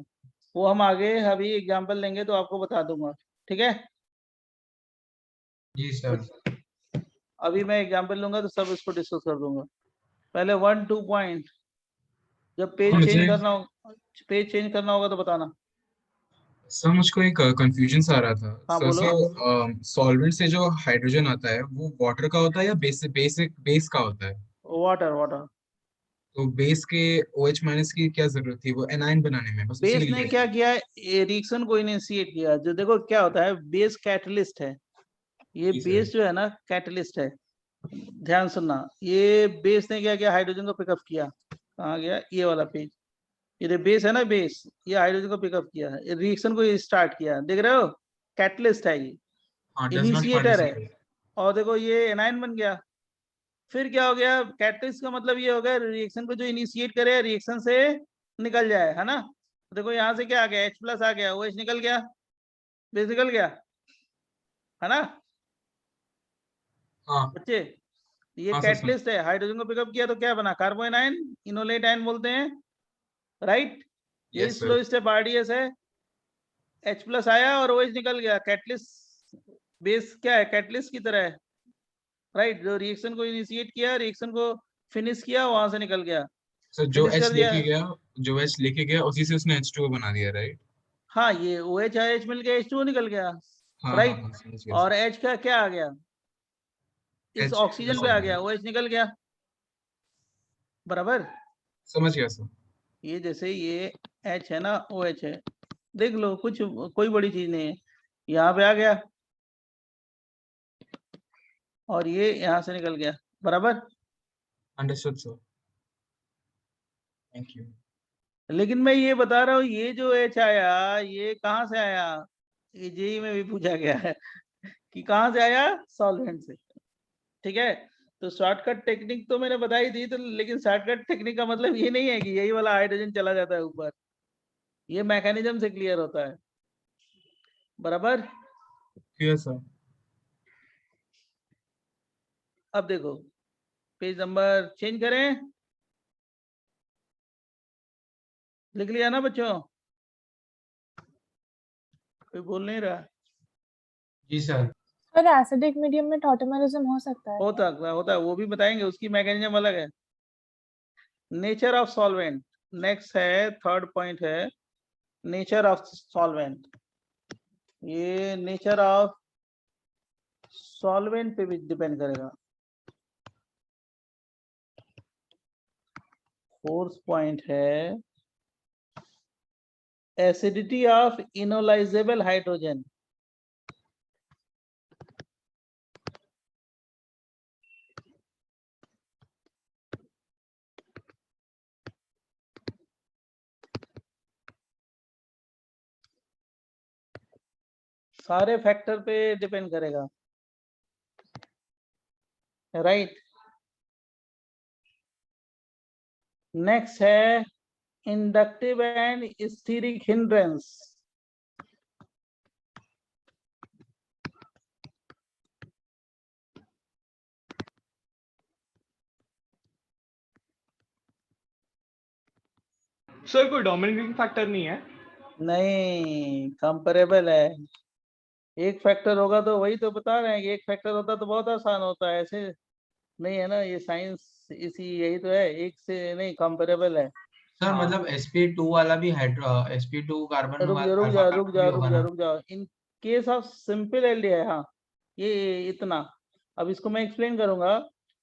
वो हम आगे अभी एग्जांपल लेंगे तो आपको बता दूंगा, ठीक है? जी सर। अभी मैं एग्जांपल लूंगा तो सब इसको डिस्कस कर दूंगा। पहले 1-2 पॉइंट, जब पेज मुझे- चेंज करना हो, पेज चेंज करना होगा तो बताना। सर मुझको एक कंफ्यूजन सा आ रहा था। हाँ, सर बोलो। सॉल्वेंट से जो हाइड्रोजन आता है वो वाटर का होता है या बेस का होता है? Water, water. तो बेस के OH- की क्या जरूरत थी वो एनाइन बनाने में? बस उसी बेस के ने लिए। क्या किया, रिएक्शन को इनिशिएट किया। जो देखो क्या होता है, बेस कैटलिस्ट है। ये जी सर। बेस जो है ना, कैटलिस्ट है। ध्यान सुनना, ये बेस ने क्या किया, हाइड्रोजन को पिकअप किया। कहाँ गया ये वाला पेज? ये बेस है ना, बेस, ये हाइड्रोजन को पिकअप किया, रिएक्शन को स्टार्ट किया। देख रहे हो, कैटलिस्ट है ये, हाँ, does not इनिशिएटर है। participate। और देखो ये एनायन बन गया। फिर क्या हो गया, कैटलिस्ट का मतलब ये हो गया रिएक्शन को जो इनिशिएट करे, रिएक्शन से निकल जाए, है ना? देखो यहाँ से क्या आ गया, H+ आ गया, OH निकल गया, बेस निकल गया, है ना हाँ। बच्चे? ये हाँ सर, कैटलिस्ट है, हाइड्रोजन को पिकअप किया तो क्या बना, कार्बोन आयन, इनोलेट आयन बोलते हैं, राइट। ये yes sir. Slow step RDS है, H प्लस आया और OH निकल गया, कैटलिस्ट बेस क्या है, कैटलिस्ट की तरह है, राइट। जो रिएक्शन को इनिशिएट किया, रिएक्शन को फिनिश किया, वहां से निकल गया, सर जो फिनिश एच कर दिया। लेके गया, जो एच लेके गया उसी से उसने H2O बना दिया, राइट? हाँ, ये OH H मिल गया, H2O निकल गया, हाँ हाँ राइट। हाँ, समझ गया और H का क्या आ गया, इस H ऑक्सीजन पे आ गया, OH निकल गया, बराबर। समझ गया सर। ये जैसे ये H है ना, OH है, देख लो, कुछ कोई बड़ी चीज नहीं है, यहाँ पे आ गया और ये यहाँ से निकल गया, बराबर। Understood sir, thank you. लेकिन मैं ये बता रहा हूँ, ये जो H आया, ये कहाँ से आया, ये जेई में भी पूछा गया है कि कहाँ से आया, सॉल्वेंट से, ठीक है। तो शॉर्टकट टेक्निक तो मैंने बताई थी, तो लेकिन शॉर्टकट टेक्निक का मतलब ये नहीं है कि यही वाला हाइड्रोजन चला जाता है ऊपर, ये मैकेनिज्म से क्लियर होता है, बराबर। Clear sir. अब देखो, पेज नंबर चेंज करें, लिख लिया ना बच्चों, कोई बोल नहीं रहा। जी सर। सर एसिडिक मीडियम में टॉटोमेरिज्म हो सकता है क्या? होता है, वो भी बताएंगे, उसकी मैकेनिज्म अलग है। नेचर ऑफ सॉल्वेंट, नेक्स्ट है, थर्ड पॉइंट है, नेचर ऑफ सॉल्वेंट। ये नेचर ऑफ सॉल्वेंट पे भी डिपेंड करेगा। फोर्थ पॉइंट है एसिडिटी ऑफ इनोलाइजेबल हाइड्रोजन। सारे फैक्टर पे डिपेंड करेगा, राइट। नेक्स्ट है inductive and steric hindrance. Sir कोई डोमिनेटिंग फैक्टर नहीं है? नहीं, कंपेरेबल है। एक फैक्टर होगा तो वही तो बता रहे हैं कि एक फैक्टर होता तो बहुत आसान होता है, ऐसे नहीं है ना, ये साइंस इसी यही तो है, एक से नहीं, कंपेरेबल है। सर मतलब sp2 वाला भी sp2 कार्बन रुक जा रुक अल्फा जा रुक कार्बन जा भी रुक होगा जा ना? रुक जा, in case of simple aldehyde है, हाँ, ये इतना। अब इसको मैं एक्सप्लेन करूंगा।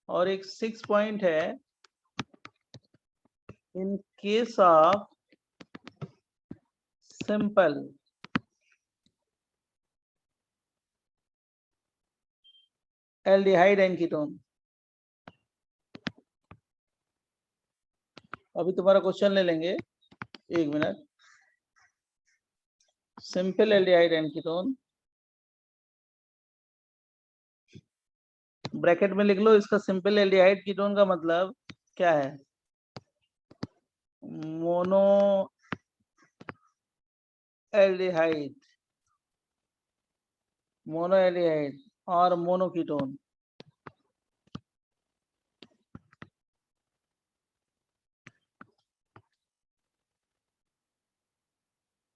और एक 6 पॉइंट है, in case of simple aldehyde and ketone. अभी तुम्हारा क्वेश्चन ले लेंगे, एक minute. Simple aldehyde and ketone, bracket में लिख लो इसका, सिंपल एल्डिहाइड कीटोन का मतलब क्या है, मोनो एल्डिहाइड, मोनो एल्डिहाइड और mono ketone.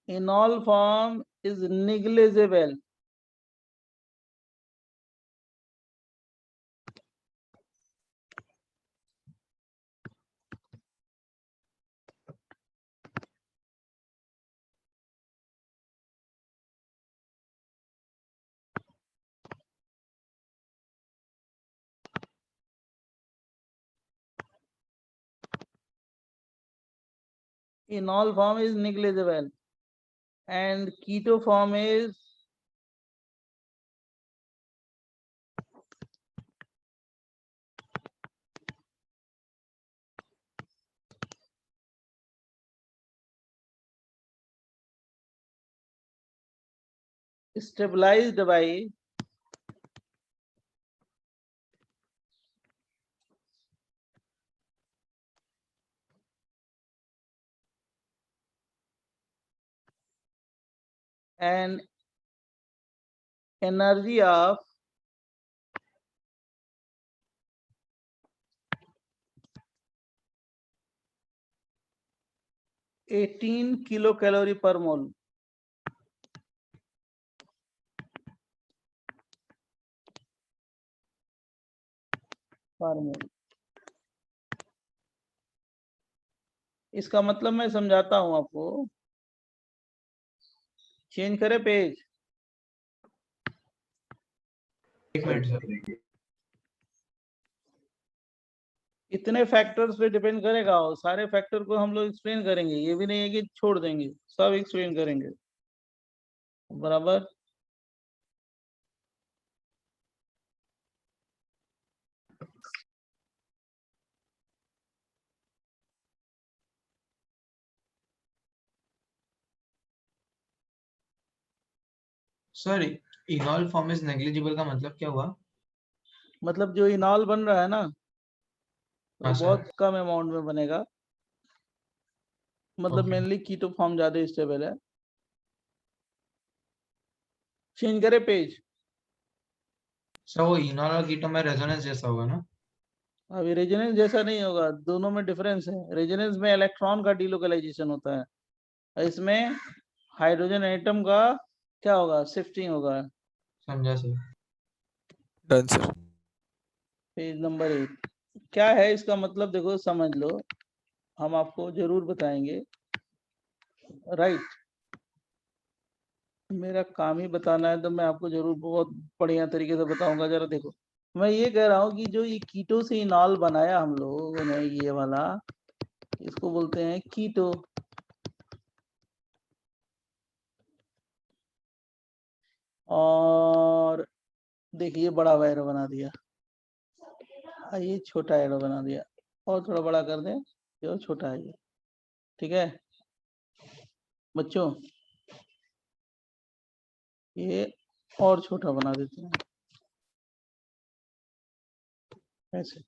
enol form is negligible. Enol form is negligible and keto form is stabilized by an energy of 18 kilo calorie पर मोल। पर मोल। इसका मतलब मैं समझाता हूं आपको। चेंज करें पेज। एक मिनट सर। इतने फैक्टर्स पे डिपेंड करेगा और सारे फैक्टर को हम लोग एक्सप्लेन करेंगे, ये भी नहीं है कि छोड़ देंगे, सब एक्सप्लेन करेंगे। बराबर। सर इनॉल फॉर्म इज नेग्लिजिबल का मतलब क्या हुआ? मतलब जो इनॉल बन रहा है ना, वो हाँ सर। बहुत कम अमाउंट में बनेगा। मतलब Okay. मेनली कीटो फॉर्म ज्यादा स्टेबल है। चेंज करे पेज। सर वो इनॉल और कीटो में रेजोनेंस जैसा होगा ना? अभी रेजोनेंस जैसा नहीं होगा, दोनों में डिफरेंस है। रेजोनेंस में इलेक्ट्रॉन का डिलोकलाइजेशन होता है, इसमें हाइड्रोजन एटम का क्या होगा, शिफ्टिंग होगा। समझा sir. Done sir. Page number 8 क्या है इसका मतलब, देखो समझ लो, हम आपको जरूर बताएंगे। राइट। मेरा काम ही बताना है तो मैं आपको जरूर बहुत बढ़िया तरीके से बताऊंगा। जरा देखो, मैं ये कह रहा हूँ कि जो ये कीटो से इनॉल बनाया हम लोगों ने, ये वाला, इसको बोलते हैं कीटो। और देखिए बड़ा एरो बना दिया, ये छोटा एरो बना दिया, और थोड़ा बड़ा कर दें, ये छोटा है ये। ठीक है बच्चों, ये और छोटा बना देते हैं ऐसे।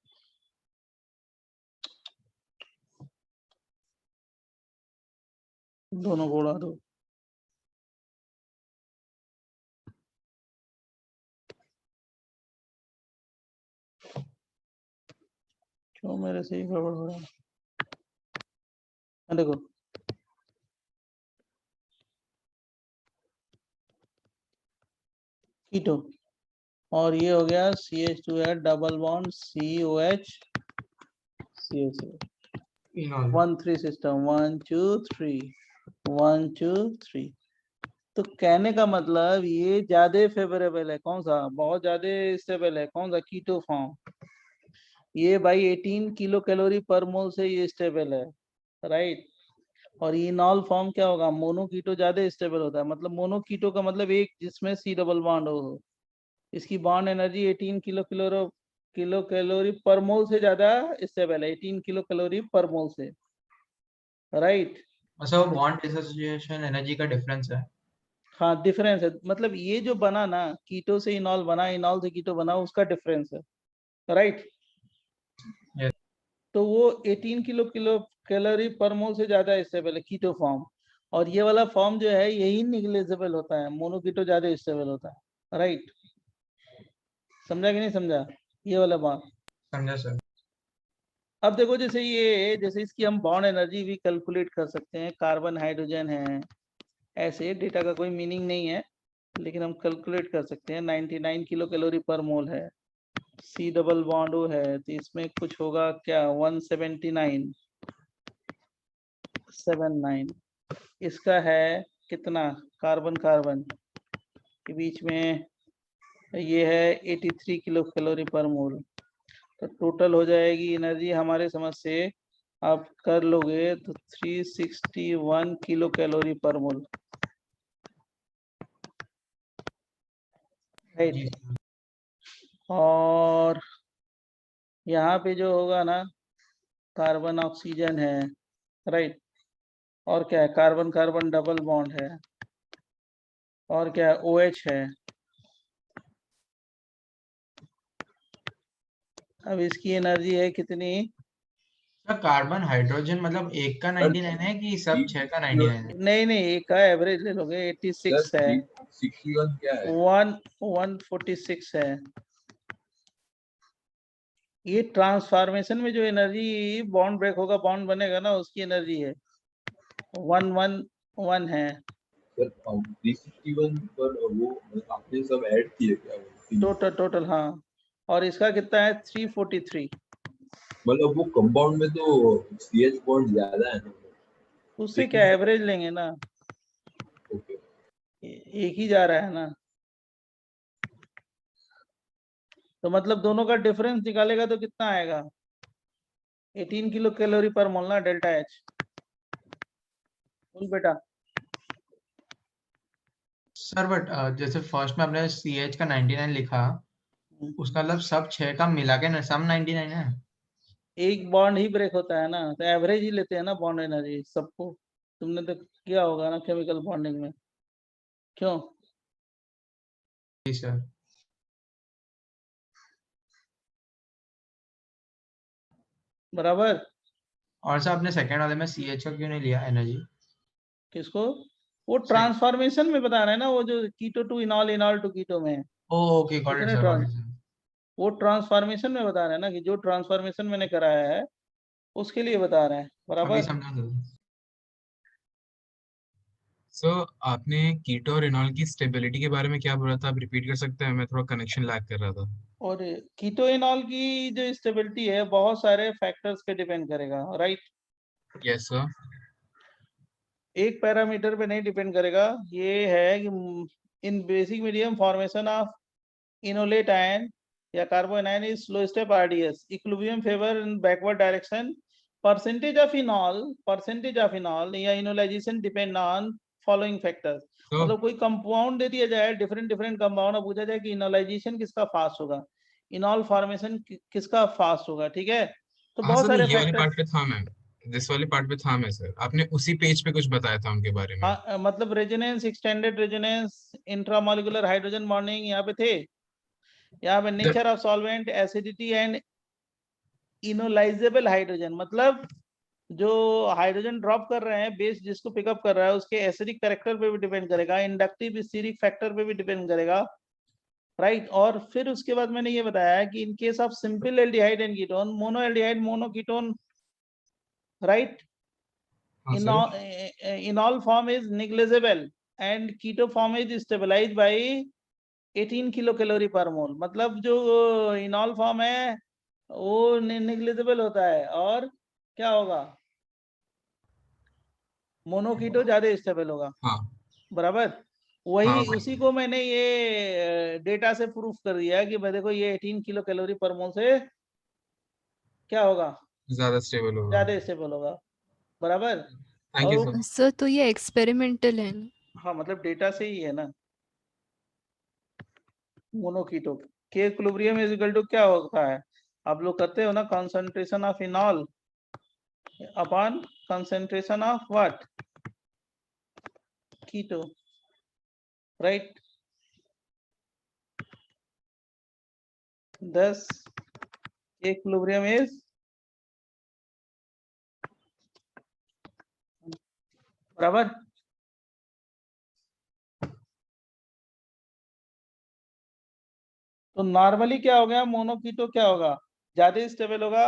दोनों को उड़ा दो। क्यों मेरे से ही गड़बड़ हो रहा है? देखो कीटो, और ये हो गया CH2 double bond COH CH। इनॉल 1 3 system 1 2 3 1 2 3। तो कहने का मतलब ये ज्यादा फेवरेबल है, कौन सा, बहुत ज्यादा स्टेबल है, कौन सा, कीटो फॉर्म। ये भाई 18 किलो कैलोरी पर मोल से ये स्टेबल है। राइट। और इनॉल फॉर्म क्या होगा, मोनो कीटो ज्यादा स्टेबल होता है। मतलब मोनो कीटो का मतलब एक जिसमें C डबल बॉन्ड हो। इसकी बॉन्ड एनर्जी 18 किलो कैलोरी पर मोल से ज्यादा स्टेबल है, 18 किलो कैलोरी पर मोल से। राइट। अच्छा, वो बॉन्ड डिसोसिएशन एनर्जी का डिफरेंस है। हाँ डिफरेंस है, मतलब ये जो बना ना, कीटो से इनॉल बना, इनॉल से कीटो बना, उसका डिफरेंस है। राइट। Yes. तो वो 18 किलो कैलोरी पर मोल से ज्यादा स्टेबल है कीटो फॉर्म। और ये वाला फॉर्म जो है यही निग्लेजेबल होता है, मोनो कीटो ज्यादा स्टेबल होता है। राइट। समझा कि नहीं समझा ये वाला बात? समझा सर। अब देखो जैसे ये, जैसे इसकी हम बॉन्ड एनर्जी भी कैलकुलेट कर सकते हैं, कार्बन हाइड्रोजन है, ऐसे डेटा का कोई मीनिंग नहीं है, लेकिन हम कैलकुलेट कर सकते हैं। 99 किलो कैलोरी पर मोल है, C डबल बॉन्ड O है, तो इसमें कुछ होगा क्या, 179 79। इसका है कितना, कार्बन कार्बन के बीच में ये है 83 किलो कैलोरी पर मोल। तो टोटल हो जाएगी एनर्जी हमारे समझ से, आप कर लोगे तो 361 किलो कैलोरी पर मोल। जी राइट। सर। और यहाँ पे जो होगा ना, कार्बन ऑक्सीजन है। राइट। और क्या है, कार्बन कार्बन डबल बॉन्ड है, और क्या है, OH है। अब इसकी एनर्जी है कितनी, सर कार्बन हाइड्रोजन मतलब एक का 99 है कि सब 6 का 99 है? नहीं नहीं, एक का एवरेज ले लोगे, 86 है, 61 क्या है? 146 है। ये ट्रांसफॉर्मेशन में जो एनर्जी, बॉन्ड ब्रेक होगा, बॉन्ड बनेगा ना, उसकी एनर्जी है। 111 है सर 361 पर वो आपने सब ऐड किए क्या वो? टोटल हाँ, और इसका कितना है 343। मतलब वो कंपाउंड में तो CH बॉन्ड ज्यादा है ना? उससे क्या एवरेज लेंगे ना, ओके। एक ही जा रहा है ना, तो मतलब दोनों का डिफरेंस निकालेगा तो कितना आएगा 18 किलो कैलोरी पर मोल ना डेल्टा एच। बोल बेटा। सर बट जैसे फर्स्ट में आपने CH का 99 लिखा, उसका मतलब सब 6 का मिला के ना सम 99 है। एक बॉन्ड ही ब्रेक होता है ना, तो एवरेज ही लेते हैं ना बॉन्ड एनर्जी सबको। तुमने तो किया होगा ना केमिकल बॉन्डिंग में, क्यों? जी सर। बराबर। और सर आपने सेकंड वाले में CH का क्यों नहीं लिया एनर्जी? किसको? वो ट्रांसफॉर्मेशन में बता रहे हैं ना, वो जो कीटो टू इनॉल, इनॉल टू कीटो में। ओके गॉट इट कितने sir, got it trans sir. वो ट्रांसफॉर्मेशन में बता रहे हैं ना, कि जो ट्रांसफॉर्मेशन मैंने कराया है उसके लिए बता रहे हैं। अभी बराबर। समझा सर। सो आपने कीटो और इनॉल की स्टेबिलिटी के बारे में क्या बोला था, आप रिपीट कर सकते हैं? मैं थोड़ा कनेक्शन लैग कर रहा था। और कीटो इनॉल की जो स्टेबिलिटी है बहुत सारे फैक्टर्स पे डिपेंड करेगा, राइट। Yes sir. एक पैरामीटर पे नहीं डिपेंड करेगा। ये है कि in basic medium formation of enolate ion या carbanion is slow step RDS, equilibrium favour in backward direction, percentage of enol या enolization depend on following factors. तो मतलब कोई कंपाउंड दे दिया जाए, डिफरेंट कंपाउंड, पूछा जाए कि इनोलाइजेशन किसका फास्ट होगा, इनॉल फॉर्मेशन किसका फास्ट होगा, ठीक है। तो हाँ बहुत सर, सारे ये वाले फैक्टर। पार्ट पे था मैं, दिस वाले पार्ट पे था मैं सर, आपने उसी पेज पे कुछ बताया था उनके बारे में। हाँ, मतलब resonance, extended resonance, intramolecular hydrogen bonding यहाँ पे थे। यहाँ पे nature of solvent, acidity and enolisable hydrogen, मतलब जो हाइड्रोजन ड्रॉप कर रहे हैं, बेस जिसको पिकअप कर रहा है उसके एसिडिक कैरेक्टर पे भी डिपेंड करेगा, इंडक्टिव स्टीरिक फैक्टर पे भी डिपेंड करेगा, राइट। और फिर उसके बाद मैंने ये बताया कि in case of simple aldehyde and ketone, mono aldehyde, mono ketone, right, हाँ sir. enol form is negligible and keto form is stabilized by 18 kilo calorie पर मोल। मतलब जो इनॉल फॉर्म है वो नेग्लिजिबल होता है, और क्या होगा, मोनोकीटो ज्यादा स्टेबल होगा। हाँ बराबर। हाँ वही उसी को मैंने ये डेटा से प्रूफ कर दिया कि भाई देखो ये 18 किलो कैलोरी पर मोल से क्या होगा, ज्यादा स्टेबल होगा। ज्यादा स्टेबल होगा। बराबर। थैंक और यू वो सर। सर तो ये एक्सपेरिमेंटल है ना? हाँ, मतलब डेटा से ही है ना। मोनोकीटो के इक्विलिब्रियम इज इक्वल टू क्या होता है, आप लोग करते हो ना, concentration of enol upon concentration of what, keto, right. 10 equilibrium is बराबर। तो नॉर्मली क्या हो गया, मोनोकीटो क्या होगा, ज्यादा स्टेबल होगा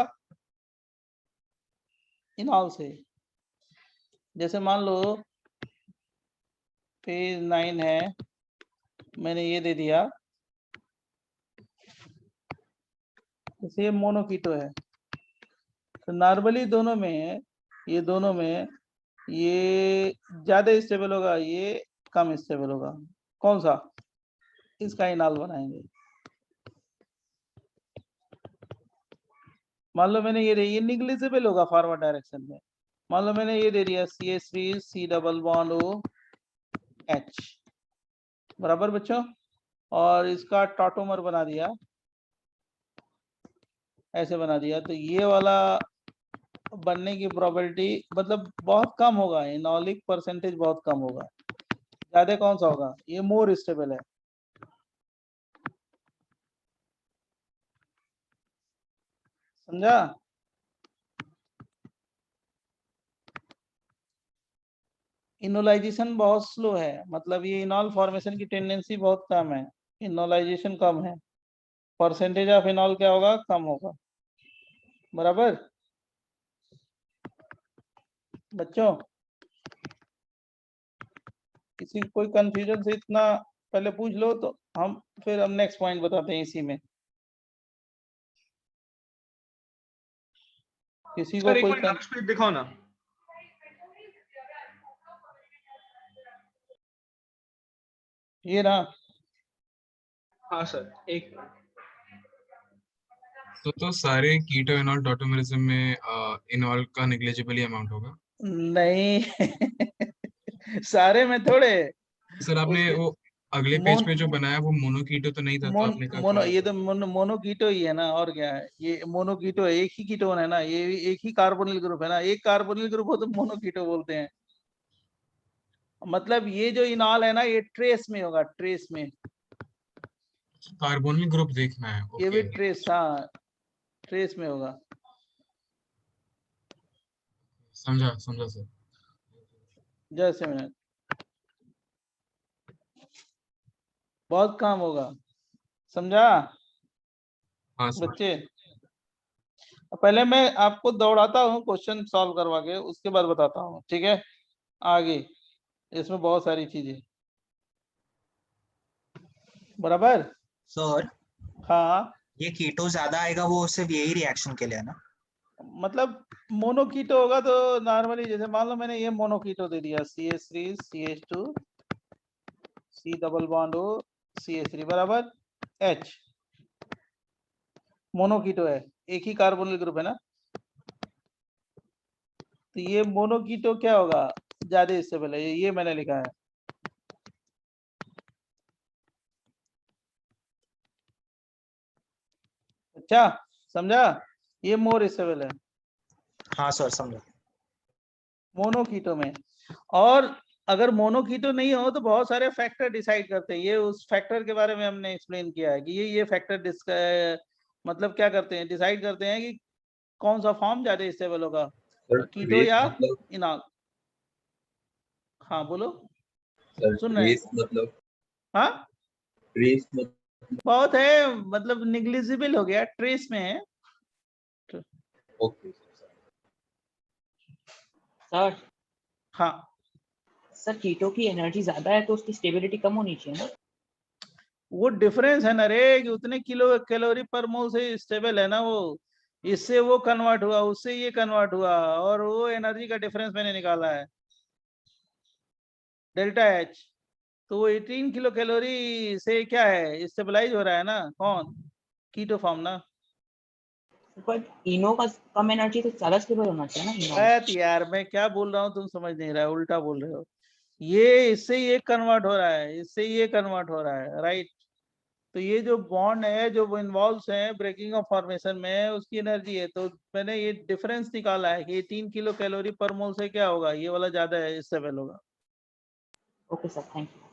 इनॉल से। जैसे मान लो पेज 9 है, मैंने ये दे दिया, जैसे ये मोनोकीटो है, तो नॉर्मली दोनों में, ये दोनों में ये ज्यादा स्टेबल होगा, ये कम स्टेबल होगा, कौन सा, इसका इनॉल बनाएंगे। मान लो मैंने ये निग्लिजिबल होगा फॉरवर्ड डायरेक्शन में। मान लो मैंने ये दे दिया CH3 C double bond OH, बराबर बच्चों, और इसका टॉटोमर बना दिया, ऐसे बना दिया, तो ये वाला बनने की प्रोबेबिलिटी मतलब बहुत कम होगा, इनॉलिक परसेंटेज बहुत कम होगा। ज्यादा कौन सा होगा, ये मोर स्टेबल है। समझा? इनोलाइजेशन बहुत स्लो है, मतलब ये इनॉल फॉर्मेशन की टेंडेंसी बहुत कम है, इनोलाइजेशन कम है, परसेंटेज ऑफ इनॉल क्या होगा, कम होगा। बराबर बच्चों। किसी को कोई कंफ्यूजन से इतना पहले पूछ लो तो फिर हम नेक्स्ट पॉइंट बताते हैं इसी में। किसी को सर एक कोई मिनट डार्क स्प्लिट दिखाओ ना। ये ना, हाँ सर एक तो सारे कीटो इनॉल टॉटोमेरिज्म में इनॉल का नेग्लिजिबल अमाउंट होगा। नहीं सारे में थोड़े। सर आपने उसके वो अगले पेज पे जो बनाया वो मोनोकीटो तो नहीं था, तो आपने कहा मोनो, क्या ये होगा? तो मोनोकीटो ही है ना, और क्या है, ये मोनोकीटो है, एक ही कीटोन है ना, ये एक ही कार्बोनिल ग्रुप है ना, एक कार्बोनिल ग्रुप हो तो मोनोकीटो बोलते हैं। मतलब ये जो इनॉल है ना, ये ट्रेस में होगा, ट्रेस में, कार्बोनिल ग्रुप देखना है, ये भी ओके। ट्रेस, हाँ ट्रेस में होगा। समझा समझा सर। जैसे मिनट, बहुत काम होगा, समझा हाँ सर। बच्चे? पहले मैं आपको दौड़ाता हूँ क्वेश्चन सॉल्व करवा के, उसके बाद बताता हूँ, ठीक है? आगे इसमें बहुत सारी चीजें, बराबर? सर हाँ, ये कीटो ज्यादा आएगा वो सिर्फ यही रिएक्शन के लिए है ना? मतलब मोनोकीटो होगा तो नॉर्मली, जैसे मान लो मैंने ये मोनोकीटो दे दिया, CH3 CH2 C double bond O CH3 बराबर H, मोनोकीटो है, एक ही कार्बोनिल ग्रुप है ना, तो ये मोनोकीटो क्या होगा, ज्यादा स्टेबल है, ये मैंने लिखा है। अच्छा समझा, ये मोर स्टेबल है हाँ सर समझा। मोनोकीटो में। और अगर मोनोकीटो नहीं हो तो बहुत सारे फैक्टर डिसाइड करते हैं, ये उस फैक्टर के बारे में हमने एक्सप्लेन किया है कि ये फैक्टर मतलब क्या करते हैं, डिसाइड करते हैं कि कौन सा फॉर्म ज्यादा स्टेबल होगा, सर कीटो ट्रेस या मतलब, इनॉल। हाँ बोलो, सर सुन रहे हैं? ट्रेस मतलब, हाँ ट्रेस मतलब, बहुत है, मतलब निग्लिजिबल हो गया, ट्रेस में है। ओके सर हाँ सर कीटो की एनर्जी ज्यादा है तो उसकी स्टेबिलिटी कम होनी चाहिए ना? वो डिफरेंस है ना रे, कि उतने किलो कैलोरी पर मोल से स्टेबल है ना वो, इससे वो कन्वर्ट हुआ, उससे ये कन्वर्ट हुआ, और वो एनर्जी का डिफरेंस मैंने निकाला है, डेल्टा H। तो वो 18 किलो कैलोरी से क्या है, स्टेबलाइज हो रहा है ना, कौन, कीटो फॉर्म ना। पर इनो का कम एनर्जी तो ज्यादा स्टेबल होना चाहिए ना इनो? ऐत यार, मैं क्या बोल रहा हूँ तुम समझ नहीं रहा है, उल्टा बोल रहे हो। ये इससे ये कन्वर्ट हो रहा है, इससे ये कन्वर्ट हो रहा है, राइट? तो ये जो बॉन्ड है, जो वो इन्वॉल्व है ब्रेकिंग ऑफ फॉर्मेशन में, उसकी एनर्जी है। तो मैंने ये डिफरेंस निकाला है कि 18 किलो कैलोरी पर मोल से क्या होगा, ये वाला ज्यादा है, स्टेबल होगा। Okay sir, thank you.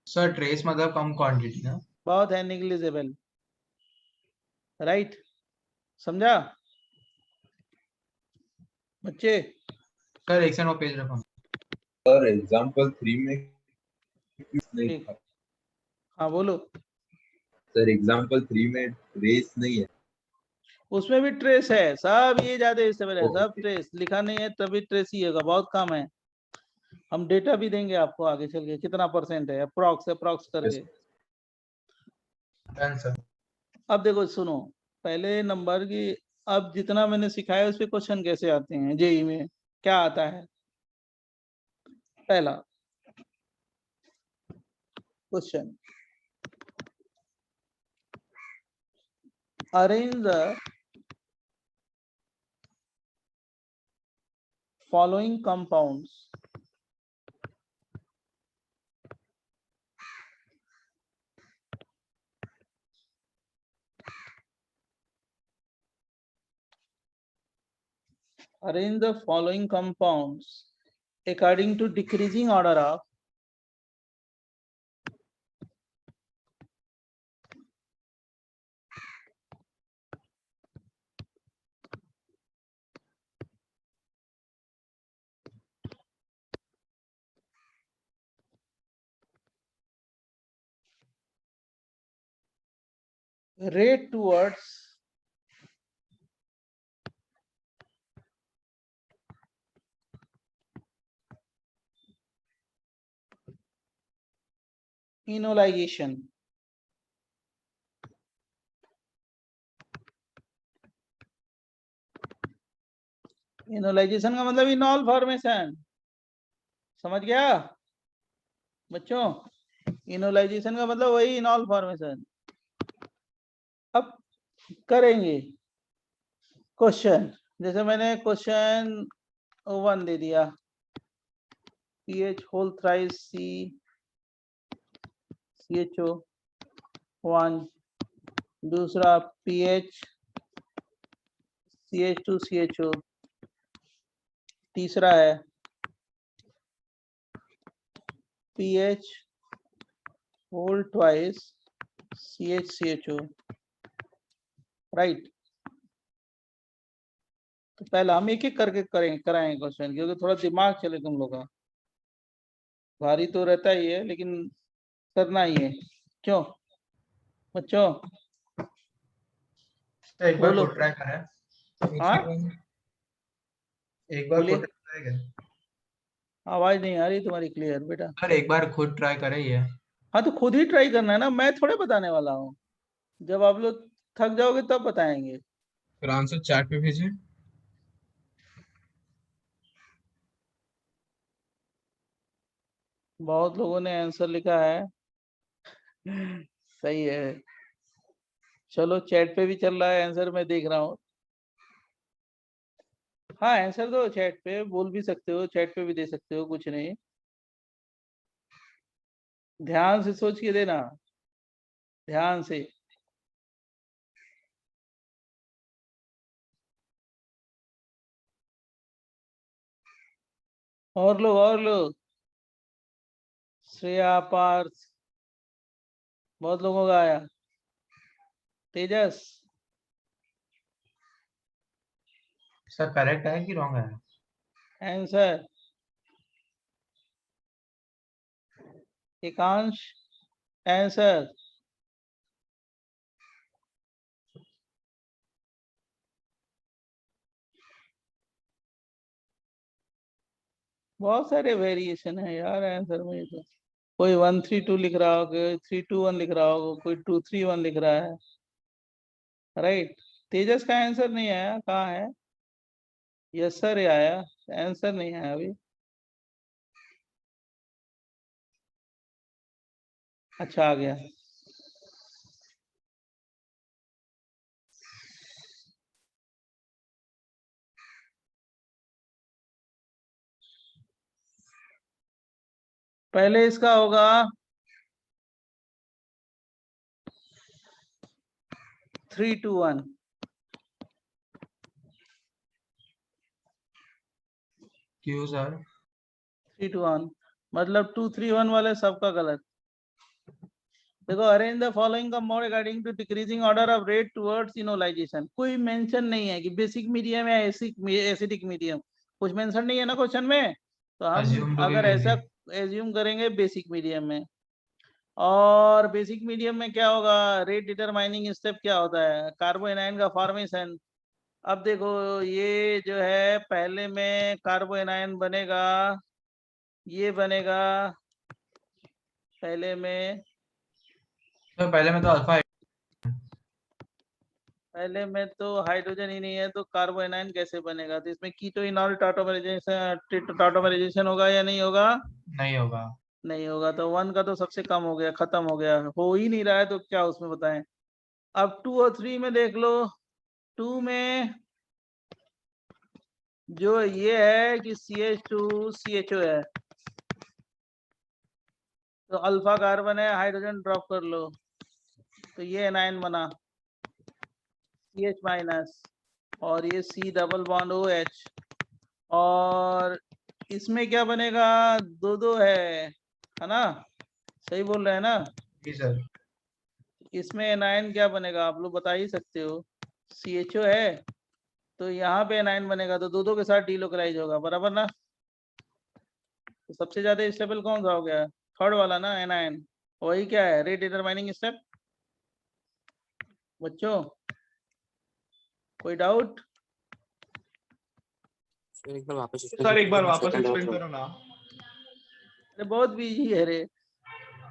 Sir trace मतलब कम क्वांटिटी ना? बहुत है, निग्लिजिबल, राइट? समझा बच्चे? सर एक सेकंड वो पेज रखो। सर एग्जांपल 3 में नहीं ठीक, था। हाँ बोलो। सर एग्जांपल 3 में ट्रेस नहीं है। उसमें भी ट्रेस है, सब ये ज्यादा स्टेबल है, सब ओके ट्रेस लिखा नहीं है तभी ट्रेस ही होगा, बहुत कम है। हम डेटा भी देंगे आपको आगे चल के, कितना परसेंट है अप्रॉक्स करके। Done sir. अब देखो सुनो, पहले नंबर की, अब जितना मैंने सिखाया उस पे क्वेश्चन कैसे आते हैं जेई में, क्या आता है? पहला question, arrange the following compounds arrange the following compounds according to decreasing order of rate towards enolisation. Enolisation का मतलब इनॉल फॉर्मेशन, समझ गया बच्चों? इनोलाइजेशन का मतलब वही इनॉल फॉर्मेशन। अब करेंगे क्वेश्चन, जैसे मैंने क्वेश्चन 1 दे दिया, pH whole thrice C CHO 1, दूसरा pH CH2 CHO, तीसरा है pH whole twice CH CHO, right. तो पहले हम एक एक करके कराएंगे क्वेश्चन, क्योंकि थोड़ा दिमाग चले तुम लोग का। भारी तो रहता ही है लेकिन करना ही है, क्यों बच्चों? एक बार बोलो। खुद ट्राई करें। हाँ एक बार बोलिए। खुद ट्राई करें। आवाज नहीं आ रही तुम्हारी क्लियर बेटा। सर एक बार खुद ट्राई करें ये। हाँ तो खुद ही ट्राई करना है ना, मैं थोड़े बताने वाला हूँ। जब आप लोग थक जाओगे तब बताएंगे। फिर आंसर चैट पे भेजिए। बहुत लोगों ने आंसर लिखा है। सही है, चलो चैट पे भी चल रहा है आंसर, मैं देख रहा हूँ। हाँ आंसर दो चैट पे, बोल भी सकते हो, चैट पे भी दे सकते हो, कुछ नहीं। ध्यान से सोच के देना, ध्यान से। और लोग श्रेया, पार्थ, बहुत लोगों का आया। तेजस, सर करेक्ट है कि रॉन्ग है? आंसर। एकांश, आंसर। बहुत सारे वेरिएशन है यार आंसर में। तो कोई 132 लिख रहा होगा, कोई 321 लिख रहा होगा, कोई 231 लिख रहा है, राइट। तेजस का आंसर नहीं आया, कहाँ है? यस सर आया, आंसर नहीं आया अभी। अच्छा आ गया। पहले इसका होगा 321, क्यों सर? 321 मतलब 231 वाले सबका गलत। देखो, arrange the following compound according to decreasing order of rate towards enolization. कोई मेंशन नहीं है कि बेसिक मीडियम या एसिडिक मीडियम, कुछ मेंशन नहीं है ना क्वेश्चन में। तो हम Assume to be अगर ऐसा basic। एज्यूम करेंगे बेसिक मीडियम में, और बेसिक मीडियम में क्या होगा, रेट डिटरमाइनिंग स्टेप क्या होता है, कार्बोएनाइन का फॉर्मेशन। अब देखो ये जो है, पहले में कार्बोएनाइन बनेगा, ये बनेगा पहले में। सर पहले में तो अल्फा। पहले में तो हाइड्रोजन ही नहीं है, तो कार्बोएनाइन कैसे बनेगा? तो इसमें कीटोइनॉल टाटोमराइजेशन होगा या नहीं होगा? नहीं होगा। नहीं होगा। तो 1 का तो सबसे कम हो गया, खत्म हो गया, हो ही नहीं रहा है तो क्या उसमें बताएं। अब 2 और 3 में देख लो। 2 में जो ये है कि CH2 CHO है, तो अल्फा कार्बन है, हाइड्रोजन ड्रॉप कर लो, तो ये एनायन बना CH माइनस, और ये C डबल बॉन्ड OH, और इसमें क्या बनेगा, 2 है ना? सही बोल रहे हैं ना? जी सर। इसमें एनायन क्या बनेगा आप लोग बता ही सकते हो। CHO है तो यहाँ पे एनायन बनेगा, तो 2 के साथ डीलोकलाइज होगा, बराबर ना? तो सबसे ज्यादा स्टेबल कौन सा हो गया? थर्ड वाला ना, एनायन। वही क्या है, रेट डिटरमाइनिंग स्टेप। बच्चों कोई डाउट? सर एक बार वापस एक्सप्लेन करो ना। अरे बहुत बिजी है रे।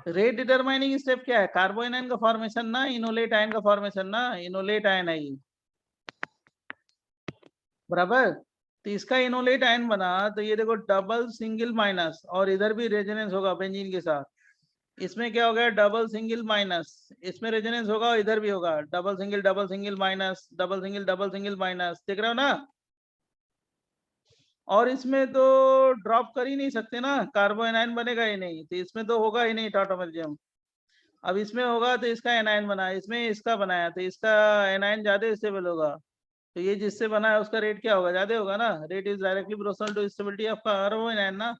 रेट डिटरमाइनिंग स्टेप क्या है? कार्बोनाइन का फॉर्मेशन ना, इनोलेट आयन का फॉर्मेशन ना, इनोलेट आयन है ये, बराबर। तो इसका इनोलेट आयन बना, तो ये देखो डबल सिंगल माइनस, और इधर भी रेजोनेंस होगा बेंजीन के साथ। इसमें क्या हो गया? डबल सिंगल माइनस, इसमें रेजोनेंस होगा और इधर भी होगा double single minus, double single minus, देख रहे हो ना? और इसमें तो ड्रॉप कर ही नहीं सकते ना, कार्बोनाइन बनेगा ही नहीं, तो इसमें तो होगा ही नहीं टाटोमेरियम। अब इसमें होगा तो इसका एनायन बना, इसमें इसका बनाया, तो इसका एनायन ज्यादा स्टेबल होगा, तो ये जिससे बना है उसका रेट क्या होगा? ज्यादा होगा ना। Rate is directly proportional to stability of carbanion ना।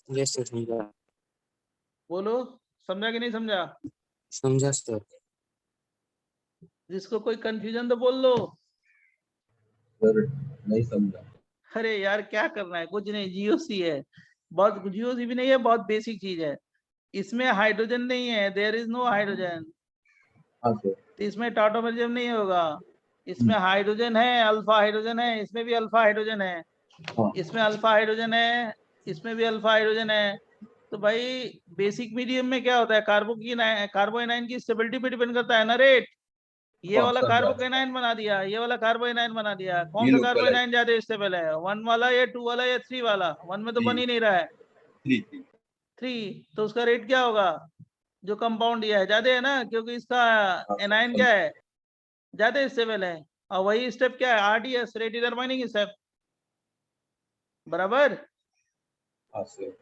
यस सर समझा। बोलो, समझा कि नहीं समझा? समझा सर। जिसको कोई कंफ्यूजन तो बोल लो। सर नहीं समझा। अरे यार क्या करना है, कुछ नहीं, जीओसी है, बहुत जीओसी भी नहीं है, बहुत बेसिक चीज है। इसमें हाइड्रोजन नहीं है, देयर इज नो हाइड्रोजन, हाँ सर। तो इसमें टाटोमेरियम नहीं होगा। इसमें हाइड्रोजन है, अल्फा हाइड्रोजन है, इसमें भी अल्फा हाइड्रोजन है, हाँ इसमें अल्फा हाइड्रोजन है, इसमें भी अल्फा हाइड्रोजन है। तो भाई बेसिक मीडियम में क्या होता है? कार्बोनाइन की स्टेबिलिटी पे डिपेंड करता है ना रेट। ये हाँ, वाला समझा। कार्बोकेनाइन बना दिया, ये वाला कार्बोनाइन बना दिया, कौन सा Delocalized। कार्बोनाइन ज्यादा स्टेबल है? 1 वाला या 2 वाला या 3 वाला? 1 में तो बन ही नहीं रहा है, 3 3, तो उसका रेट क्या होगा? जो कंपाउंड दिया है ज्यादा है ना, क्योंकि इसका एनायन क्या है? ज्यादा स्टेबल है। और वही स्टेप क्या है? आरडीएस, रेट डिटरमाइनिंग स्टेप, बराबर। हाँ सर।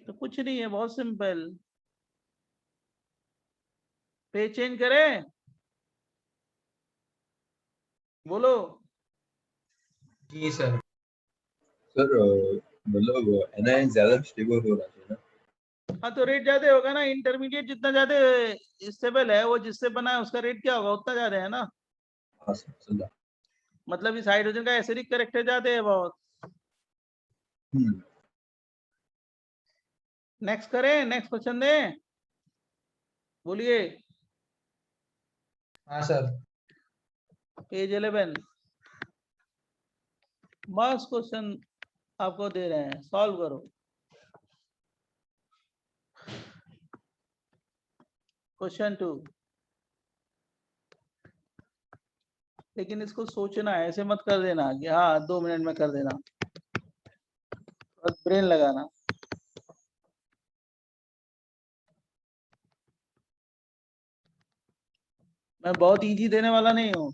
तो कुछ नहीं है, बहुत सिंपल। पेज चेंज करें? बोलो। जी सर। सर मतलब एनायन ज्यादा स्टेबल हो रहा है ना। हाँ तो रेट ज्यादा होगा ना, इंटरमीडिएट जितना ज्यादा स्टेबल है वो जिससे बना है उसका रेट क्या होगा? उतना ज्यादा है ना। हाँ सर समझा। मतलब इस हाइड्रोजन का एसिडिक कैरेक्टर ज्यादा है बहुत। नेक्स्ट करें, नेक्स्ट क्वेश्चन दें, बोलिए। हाँ सर। पेज 11, बस क्वेश्चन आपको दे रहे हैं, सॉल्व करो। क्वेश्चन 2, लेकिन इसको सोचना है, ऐसे मत कर देना कि हाँ 2 मिनट में कर देना, बस ब्रेन लगाना। मैं बहुत इजी देने वाला नहीं हूँ।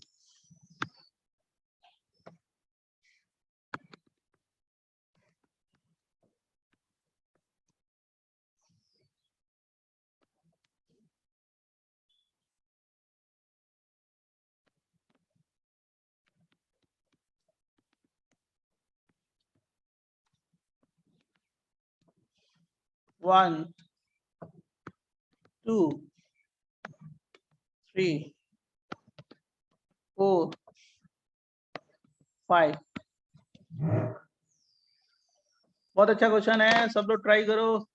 वन, 2, 3, 4, 5। बहुत अच्छा क्वेश्चन है, सब लोग ट्राई करो।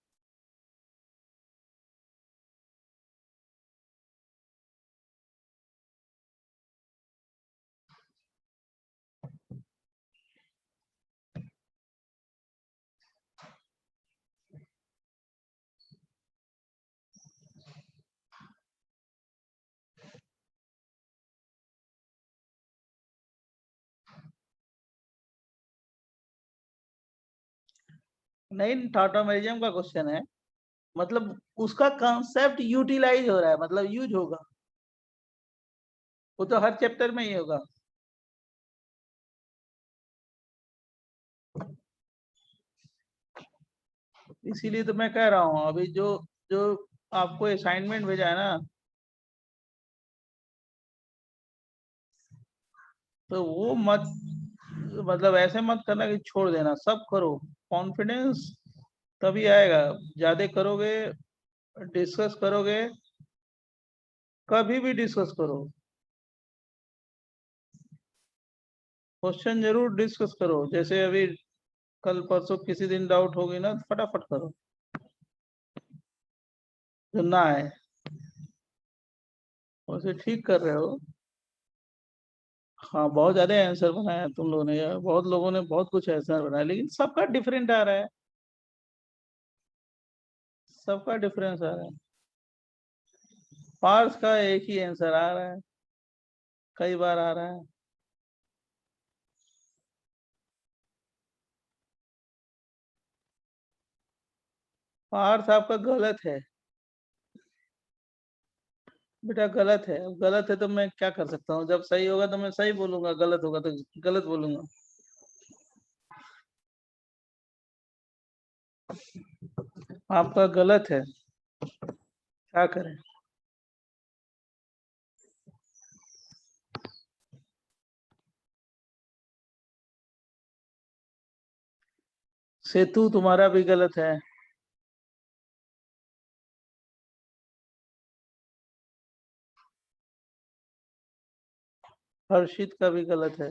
नहीं, टाटोमेरियम का क्वेश्चन है, मतलब उसका कॉन्सेप्ट यूटिलाइज हो रहा है, मतलब यूज होगा, वो तो हर चैप्टर में ही होगा। इसीलिए तो मैं कह रहा हूँ अभी जो जो आपको असाइनमेंट भेजा है ना, तो वो मत, मतलब ऐसे मत करना कि छोड़ देना, सब करो। कॉन्फिडेंस तभी आएगा, ज्यादा करोगे, डिस्कस करोगे, कभी भी डिस्कस करो, क्वेश्चन जरूर डिस्कस करो। जैसे अभी कल परसों किसी दिन डाउट होगी ना, फटाफट करो, जो ना है वैसे ठीक कर रहे हो। हाँ बहुत ज्यादा आंसर बनाया तुम लोगों ने यार, बहुत लोगों ने बहुत कुछ आंसर बनाया, लेकिन सबका डिफरेंट आ रहा है, सबका डिफरेंस आ रहा है। पार्ट्स का एक ही आंसर आ रहा है, कई बार आ रहा है। पार्ट्स आपका गलत है बेटा, गलत है। अब गलत है तो मैं क्या कर सकता हूँ? जब सही होगा तो मैं सही बोलूंगा, गलत होगा तो गलत बोलूंगा। आपका गलत है, क्या करें? सेतु तुम्हारा भी गलत है। हर्षित का भी गलत है।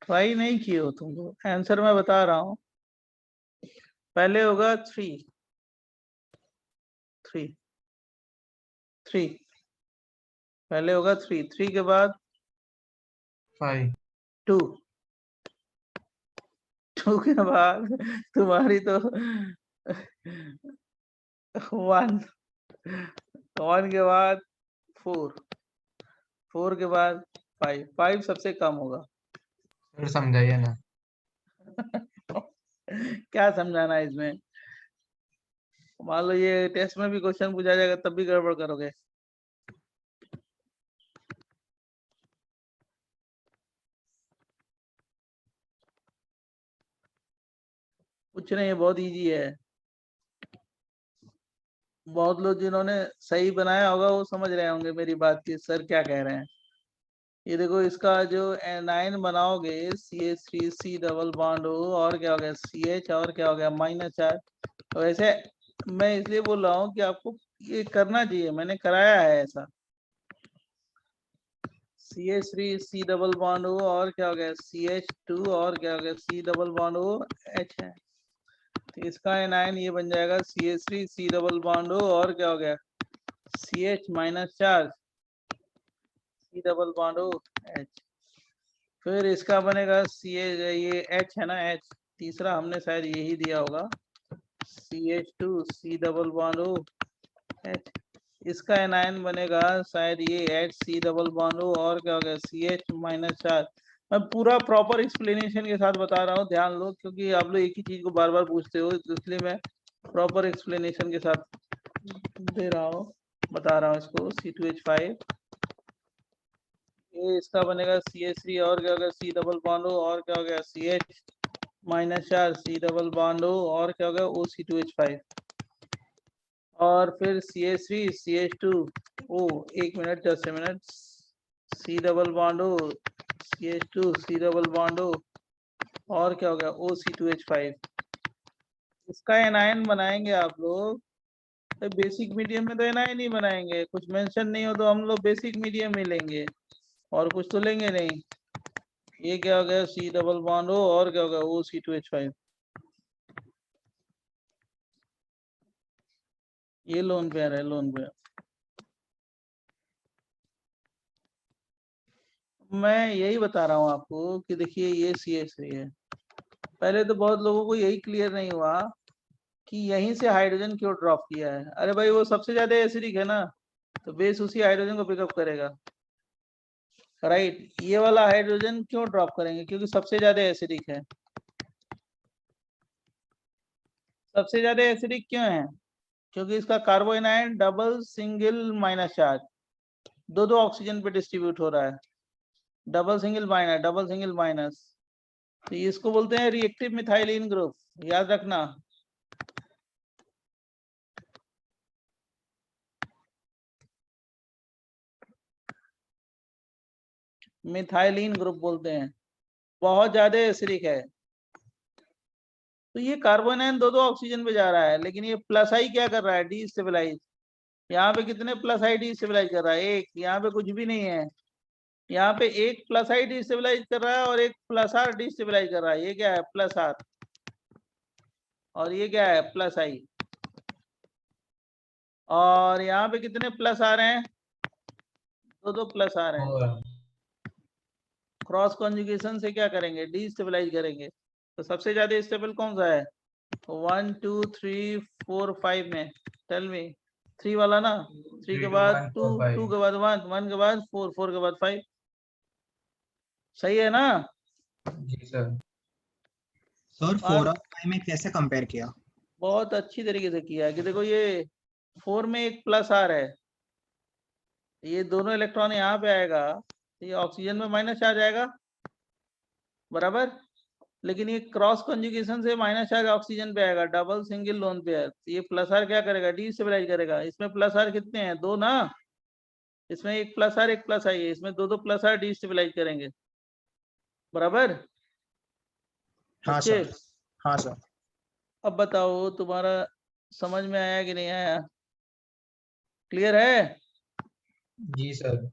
ट्राई नहीं किए हो तुम लोग। आंसर मैं बता रहा हूँ। पहले होगा 3 पहले होगा 3 के बाद 5 2 के बाद तुम्हारी तो 1 के बाद 4 के बाद 5 सबसे कम होगा। सर समझाइए ना। क्या समझाना है इसमें? मान लो ये टेस्ट में भी क्वेश्चन पूछा जाएगा तब भी गड़बड़ करोगे। कुछ नहीं है, बहुत इजी है। बहुत लोग जिन्होंने सही बनाया होगा वो समझ रहे होंगे मेरी बात की सर क्या कह रहे हैं। ये देखो, इसका जो 9 बनाओगे CH3 डबल बॉन्ड हो, और क्या हो गया CH, और क्या हो गया -4। तो ऐसे मैं इसलिए बोल रहा हूँ कि आपको ये करना चाहिए, मैंने कराया है ऐसा। CH3 डबल बॉन्ड हो, और क्या हो गया CH2, और क्या हो गया C डबल बॉन्ड हो H है। तो इसका एनायन ये बन जाएगा CH3 डबल बॉन्ड हो, और क्या हो गया CH -4 C डबल बॉन्ड हो H। फिर इसका बनेगा ये H है ना, H तीसरा हमने शायद यही दिया होगा CH2 C डबल बॉन्ड हो H। इसका एनायन बनेगा शायद ये H C डबल बॉन्ड हो, और क्या हो गया CH -4। मैं पूरा प्रॉपर एक्सप्लेनेशन के साथ बता रहा हूँ, ध्यान लो, क्योंकि आप लोग एक ही चीज को बार बार पूछते हो, इसलिए मैं प्रॉपर एक्सप्लेनेशन के साथ दे रहा हूँ, बता रहा हूँ इसको। C2H5 ये इसका बनेगा CH3, और क्या हो गया C डबल बॉन्ड हो, और क्या हो गया CH -4 C डबल बॉन्ड हो, और क्या हो गया OC2H5। और फिर CH3 CH2 ओ 1 minute 10 minute C double bond हो CH2 C डबल बॉन्ड हो, और क्या हो गया OC2H5। इसका एनायन बनाएंगे आप लोग। बेसिक मीडियम में तो एनायन ही बनाएंगे, कुछ मेंशन नहीं हो तो हम लोग बेसिक मीडियम में लेंगे, और कुछ तो लेंगे नहीं। ये क्या हो गया C डबल बॉन्ड हो, और क्या हो गया OC2H5। ये लोन पेयर है, लोन पेयर। मैं यही बता रहा हूँ आपको कि देखिए ये CH3 है। पहले तो बहुत लोगों को यही क्लियर नहीं हुआ कि यहीं से हाइड्रोजन क्यों ड्रॉप किया है। अरे भाई वो सबसे ज्यादा एसिडिक है ना, तो बेस उसी हाइड्रोजन को पिकअप करेगा, राइट। ये वाला हाइड्रोजन क्यों ड्रॉप करेंगे? क्योंकि सबसे ज्यादा एसिडिक है। सबसे ज्यादा एसिडिक क्यों है? क्योंकि इसका कार्बोनाइन डबल सिंगल माइनस चार्ज, दो ऑक्सीजन पे डिस्ट्रीब्यूट हो रहा है। डबल सिंगल माइनस, तो इसको बोलते हैं रिएक्टिव मिथाइलिन ग्रुप, याद रखना। मिथाइलिन ग्रुप बोलते हैं, बहुत ज्यादा एसिडिक है। तो ये कार्बोनाइन दो ऑक्सीजन पे जा रहा है, लेकिन ये प्लस आई क्या कर रहा है? Destabilize. यहाँ पे कितने प्लस आई डी स्टेबलाइज कर रहा है? एक। यहाँ पे कुछ भी नहीं है, यहाँ पे एक प्लस आई डी स्टेबलाइज कर रहा है और एक प्लस आर डी स्टेबलाइज कर रहा है। ये क्या है? Plus R. और ये क्या है? Plus I. और यहाँ पे कितने प्लस आ रहे हैं? दो प्लस आ रहे हैं। क्रॉस कॉन्जुगेशन से क्या करेंगे, डीस्टेबलाइज करेंगे। तो सबसे ज्यादा स्टेबल कौन सा है, 1 2 3 4 5 में, टेल मी। 3 वाला ना, 3 के 3 2 बाद 1 2, 4 5 2 के बाद 1, 1 के बाद 4, 4 के बाद 5, सही है ना। जी सर। सर और 4 और 5 में कैसे कंपेयर किया? बहुत अच्छी तरीके से किया है कि देखो ये 4 में एक प्लस आर है, ये दोनों इलेक्ट्रॉन यहाँ पे आएगा तो ये ऑक्सीजन में माइनस चार्ज आएगा, बराबर। लेकिन ये क्रॉस कंजुगेशन से माइनस चार्ज ऑक्सीजन पे आएगा, डबल सिंगल लोन पे है, तो ये प्लस आर क्या करेगा, डीस्टेबलाइज करेगा। इसमें प्लस आर कितने हैं, 2 ना, इसमें एक प्लस आर एक प्लस आई है, इसमें दो प्लस आर डीस्टेबलाइज करेंगे, बराबर हाँ बच्चे। सर, हाँ सर। अब बताओ तुम्हारा समझ में आया कि नहीं आया, क्लियर है। जी सर।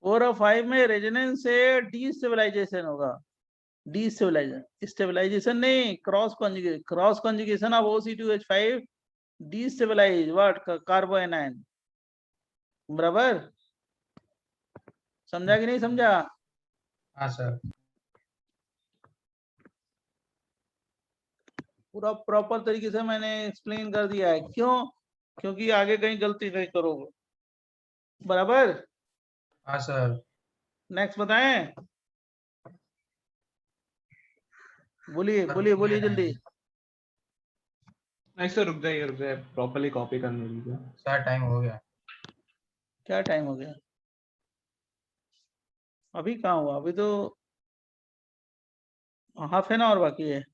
4 और 5 में रेजोनेंस से डीस्टेबलाइजेशन होगा, डीस्टेबलाइजेशन, स्टेबलाइजेशन नहीं, cross conjugation of OC2H5 destabilize what, carbanion, बराबर। समझा कि नहीं समझा। हाँ सर। पूरा प्रॉपर तरीके से मैंने एक्सप्लेन कर दिया है, क्यों, क्योंकि आगे कहीं गलती नहीं करोगे, बराबर। हाँ सर। नेक्स्ट बताएं, बोलिए सर बोलिए हो गया बोलिए जल्दी। टाइम। नहीं सर, रुक जाइए, प्रॉपर्ली कॉपी करने दीजिए। सर टाइम हो गया। क्या टाइम हो गया, अभी कहाँ हुआ, अभी तो हाफ एन आवर बाकी है।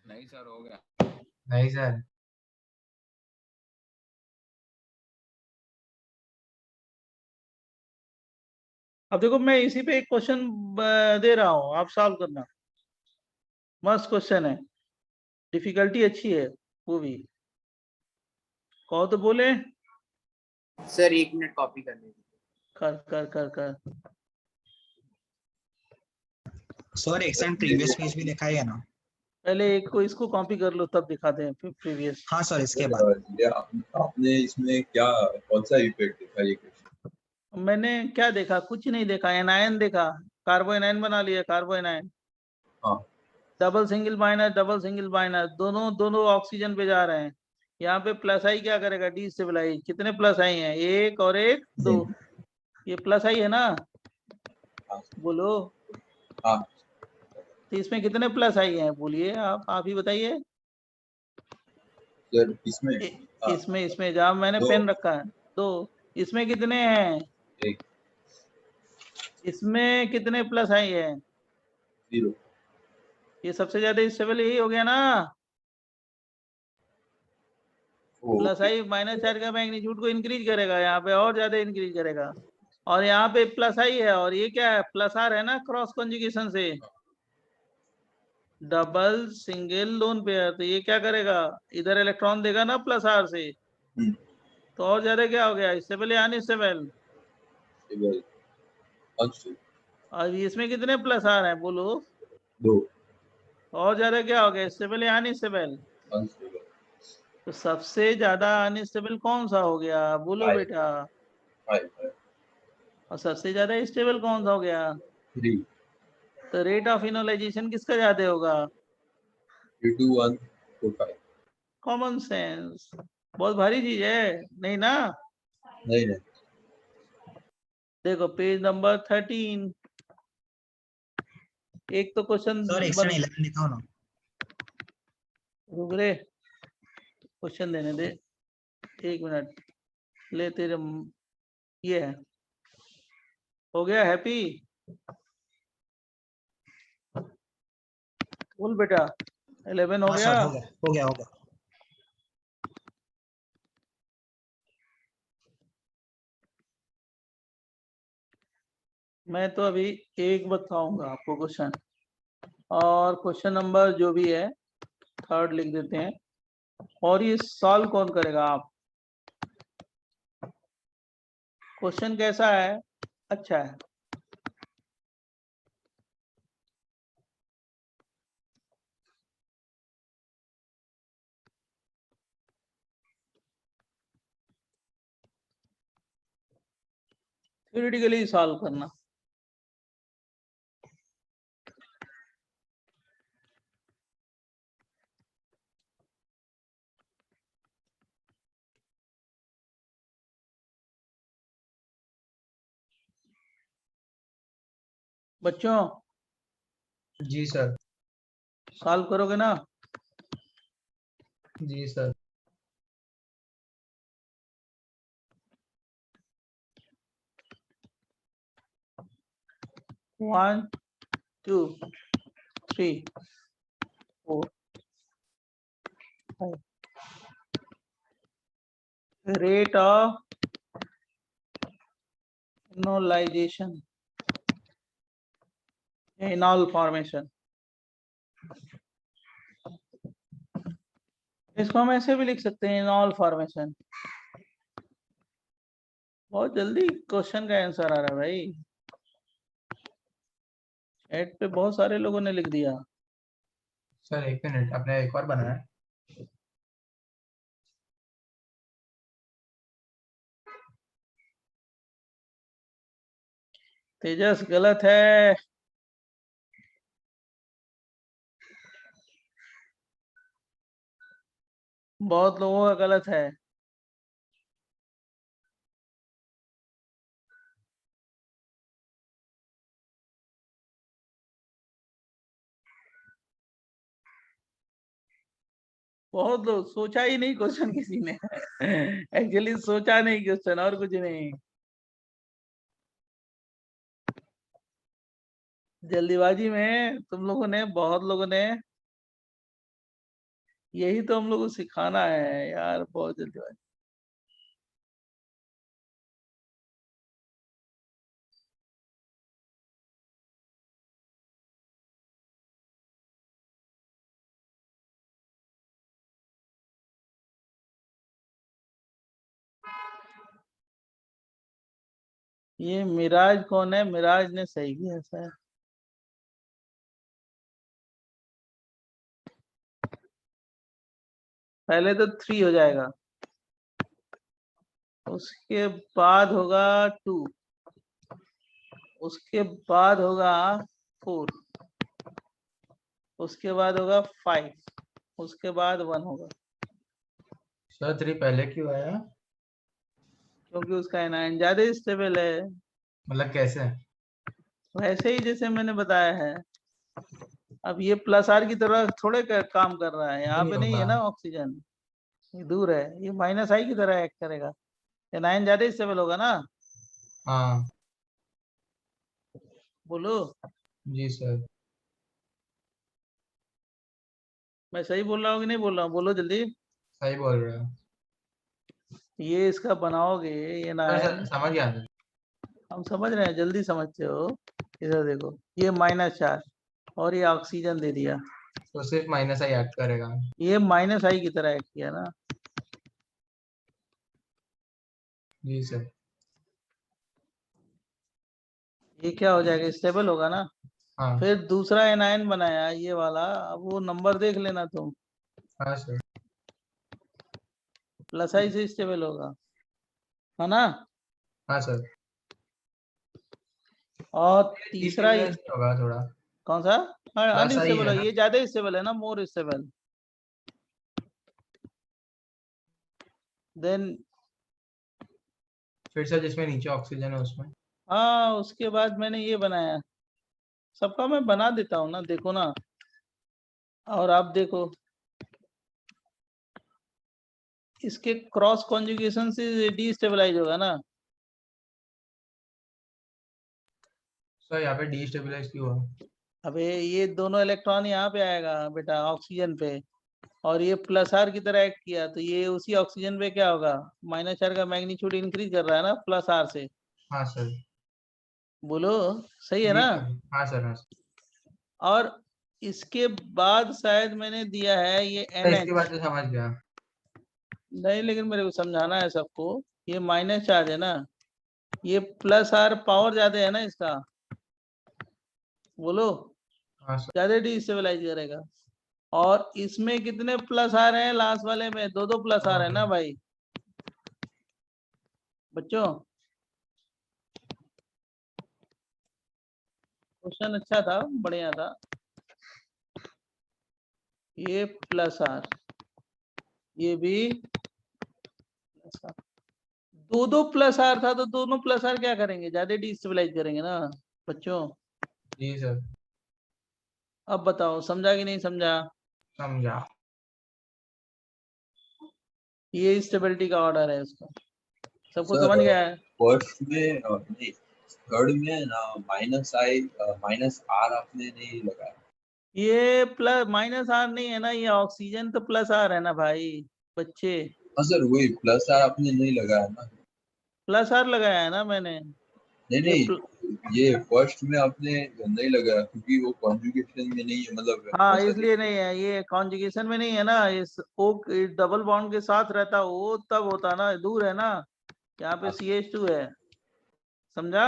नहीं सर हो गया। नहीं सर। अब देखो मैं इसी पे एक क्वेश्चन दे रहा हूँ, आप सॉल्व करना, मस्त क्वेश्चन है, डिफिकल्टी अच्छी है वो भी, कहो तो बोले। सर 1 मिनट कॉपी करने दीजिए। कर कर कर कर सर एक सेकंड, प्रीवियस पेज भी दिखाई है ना? पहले एक को इसको कॉपी कर लो तब दिखाते हैं फिर प्रीवियस। हाँ सर, इसके बाद। ये आपने इसमें क्या कौन सा इफेक्ट देखा ये क्वेश्चन? मैंने क्या देखा, कुछ नहीं देखा, एनायन देखा, कार्बो एनायन बना लिया, कार्बो एनायन, हाँ डबल सिंगल माइनस दोनों दोनों ऑक्सीजन पे जा रहे हैं। यहाँ पे प्लस आई क्या करेगा, डीस्टेबलाइज। कितने प्लस आई हैं, एक और एक, 2, ये प्लस आई है ना, हाँ बोलो। हाँ तो इसमें कितने प्लस आई हैं, बोलिए, आप ही बताइए। सर इसमें हाँ, इसमें जहाँ मैंने 2 पेन रखा है, 2, इसमें कितने हैं, 1 इसमें कितने प्लस आई है, 0 ये सबसे ज्यादा स्टेबल यही हो गया ना। 4 प्लस आई माइनस चार्ज का मैग्नीट्यूड को इंक्रीज करेगा, यहाँ पे और ज्यादा इंक्रीज करेगा, और यहाँ पे प्लस आई है, और ये क्या है, प्लस आर है ना, क्रॉस कॉन्जुगेशन से डबल सिंगल लोन पेयर, तो ये क्या करेगा, इधर इलेक्ट्रॉन देगा ना प्लस आर से, तो और ज्यादा क्या हो गया, स्टेबल या अनस्टेबल। स्टेबल अनस्टेबल अब इसमें कितने प्लस आर हैं, बोलो, 2 और ज्यादा क्या हो गया, स्टेबल या अनस्टेबल। अनस्टेबल तो सबसे ज्यादा अनस्टेबल कौन सा हो गया, बोलो 5 बेटा, 5 और सबसे ज्यादा स्टेबल कौन सा हो गया। 3 तो रेट ऑफ इनोलाइजेशन किसका ज्यादा होगा, 3 2 1 4 5 कॉमन सेंस, बहुत भारी चीज है नहीं ना। नहीं नहीं देखो पेज नंबर 13, एक तो क्वेश्चन सर एक सेकंड 11 दिखाओ ना। रुक रे, क्वेश्चन देने दे, 1 मिनट, ले तेरे ये है, हो गया हैप्पी, बोल बेटा, 11 हो हाँ गया। सर, हो गया हो गया हो गया। मैं तो अभी एक बताऊंगा आपको क्वेश्चन, और क्वेश्चन नंबर जो भी है 3 लिख देते हैं, और ये सॉल्व कौन करेगा, आप। क्वेश्चन कैसा है, अच्छा है, थ्योरेटिकली सॉल्व करना। बच्चों जी सर। सॉल्व करोगे ना? जी sir. One, two, three, four, five. Rate of enolization, enol formation। इसको हम ऐसे भी लिख सकते हैं, enol formation। बहुत जल्दी क्वेश्चन का आंसर आ रहा है भाई, चैट पे बहुत सारे लोगों ने लिख दिया। सर 1 मिनट, आपने एक और बनाया है? तेजस गलत है। बहुत लोगों का गलत है। बहुत लोग सोचा ही नहीं क्वेश्चन किसी ने एक्चुअली सोचा नहीं क्वेश्चन, और कुछ नहीं, जल्दीबाजी में तुम लोगों ने, बहुत लोगों ने, यही तो हम लोग को सिखाना है यार, बहुत जल्दीबाजी। ये मिराज कौन है? मिराज ने सही किया सर। पहले तो 3 हो जाएगा, उसके बाद होगा 2, उसके बाद होगा 4, उसके बाद होगा 5, उसके बाद 1 होगा। सर 3 पहले क्यों आया? क्योंकि उसका एनायन ज्यादा स्टेबल है। मतलब कैसे? वैसे ही जैसे मैंने बताया है। अब ये प्लस आर की तरह थोड़े काम कर रहा है, यहाँ पे नहीं है ना ऑक्सीजन, ये दूर है, ये माइनस आई की तरह एक्ट करेगा, एनायन ज्यादा स्टेबल होगा ना। हाँ बोलो, जी सर। मैं सही बोल रहा हूँ कि नहीं बोल रहा हूँ? बोलो जल्दी। सही बोल रहे हो ये इसका बनाओगे ये ना सर। है, समझ गया सर। हम समझ रहे हैं, जल्दी समझते हो। इधर देखो, ये -4 और ये ऑक्सीजन दे दिया, तो सिर्फ माइनस आई एक्ट करेगा। ये माइनस आई की तरह एक्ट किया ना। जी सर। ये क्या हो जाएगा? स्टेबल होगा ना। हाँ फिर दूसरा एनायन बनाया ये वाला, अब वो नंबर देख लेना तुम, हाँ सर। प्लस आई से स्टेबल होगा, है ना। हाँ सर। और तीसरा Destabilize होगा थोड़ा। कौन सा? प्लस आई अनस्टेबल है है, ना। ये ज्यादा स्टेबल है ना, मोर स्टेबल। देन फिर से जिसमें नीचे ऑक्सीजन है उसमें। हाँ, उसके बाद मैंने ये बनाया, सबका मैं बना देता हूँ ना, देखो ना। और आप देखो, इसके क्रॉस कॉन्जुगेशन से डीस्टेबलाइज होगा ना। सर यहाँ पे डीस्टेबलाइज क्यों हुआ? अबे ये दोनों इलेक्ट्रॉन यहाँ पे आएगा बेटा, ऑक्सीजन पे, और ये प्लस आर की तरह एक्ट किया, तो ये उसी ऑक्सीजन पे क्या होगा? -4 का मैग्नीट्यूड इंक्रीज कर रहा है ना प्लस आर से। हाँ सर। बोलो, सही है जी ना। सर। हाँ सर। हाँ सर। और इसके बाद शायद मैंने दिया है ये तो इसके बाद NH। तो समझ गया। नहीं, लेकिन मेरे को समझाना है सबको। ये माइनस चार्ज है ना, ये प्लस आर पावर ज्यादा है ना इसका। बोलो, हाँ सर। ज्यादा डिस्टेबलाइज करेगा। और इसमें कितने प्लस आ रहे हैं? लास्ट वाले में 2 प्लस आ रहे हैं ना भाई। बच्चों क्वेश्चन अच्छा था, बढ़िया था। ये प्लस आर, ये भी प्लस आर, दो प्लस आर था तो दोनों प्लस आर क्या करेंगे, ज्यादा डिस्टेबलाइज करेंगे ना बच्चों। जी सर, अब बताओ समझा कि नहीं समझा? समझा। ये स्टेबिलिटी का ऑर्डर है उसका, सबको सर समझ गया है? फर्स्ट में नहीं, थर्ड में ना माइनस आर आपने नहीं लगाया। ये प्लस माइनस आर नहीं है ना, ये ऑक्सीजन तो प्लस आर है ना भाई बच्चे। हाँ सर वही प्लस आर आपने नहीं लगाया ना। प्लस आर लगाया है ना मैंने। नहीं ये नहीं, ये फर्स्ट में आपने नहीं लगाया क्योंकि वो कॉन्जुगेशन में नहीं है, मतलब हाँ ऐसा इसलिए नहीं है, ये कॉन्जुगेशन में नहीं है ना, इस ओ डबल बॉन्ड के साथ रहता, वो तब होता ना, दूर है ना, यहाँ पे CH2 है, समझा?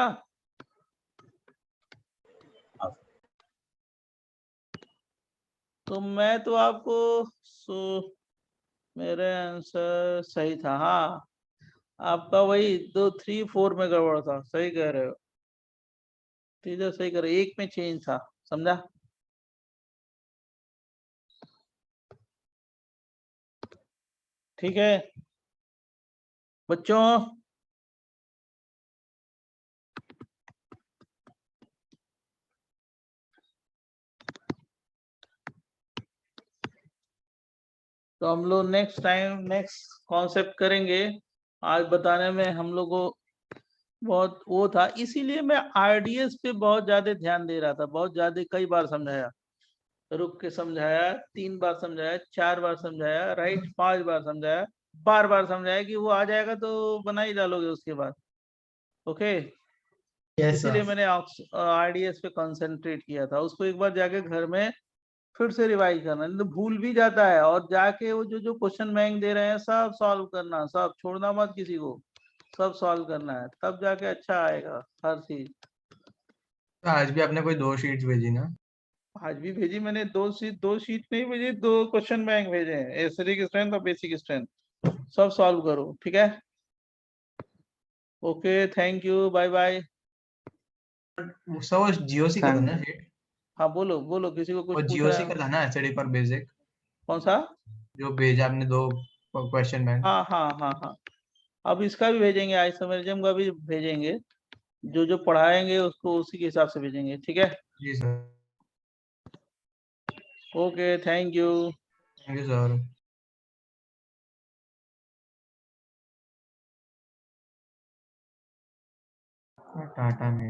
हाँ। तो मैं तो आपको मेरे आंसर सही था, हाँ आपका वही 2 3 4 में गड़बड़ था, सही कह रहे हो, टीचर सही कह रहे, एक में चेंज था, समझा? ठीक है बच्चों, तो हम लोग नेक्स्ट टाइम नेक्स्ट कॉन्सेप्ट करेंगे। आज बताने में हम लोग को बहुत वो था, इसीलिए मैं RDS पे बहुत ज्यादा ध्यान दे रहा था, बहुत ज्यादा, कई बार समझाया, रुक के समझाया, 3 बार समझाया, 4 बार समझाया, राइट 5 बार समझाया, बार बार समझाया कि वो आ जाएगा तो बना ही डालोगे उसके बाद। ओके, यस इसीलिए सर। मैंने RDS पे कंसंट्रेट किया था, उसको एक बार जाके घर में फिर से रिवाइज करना, नहीं तो भूल भी जाता है, और जाके वो जो जो क्वेश्चन बैंक दे रहे हैं सब सॉल्व करना, सब छोड़ना मत किसी को, सब सॉल्व करना है, तब जाके अच्छा आएगा हर चीज। तो आज भी आपने कोई 2 शीट्स भेजी ना? आज भी भेजी मैंने, 2 शीट नहीं भेजी, 2 क्वेश्चन बैंक भेजे हैं, एसिडिक स्ट्रेंथ और बेसिक स्ट्रेंथ, सब सॉल्व करो, ठीक है? Okay, thank you, bye bye. Sir वो जीओसी का था ना शीट? हाँ बोलो बोलो, किसी को वो कुछ पूछ रहा जीओसी है? का था ना, एसिडिक और बेसिक, कौन सा? जो भेजा आपने 2 क्वेश्चन बैंक? हाँ हाँ हाँ हाँ, अब इसका भी भेजेंगे, आइसोमेरिज्म का भी भेजेंगे, जो जो पढ़ाएंगे उसको उसी के हिसाब से भेजेंगे, ठीक है? जी sir. Okay, thank you. Thank you sir. टाटा में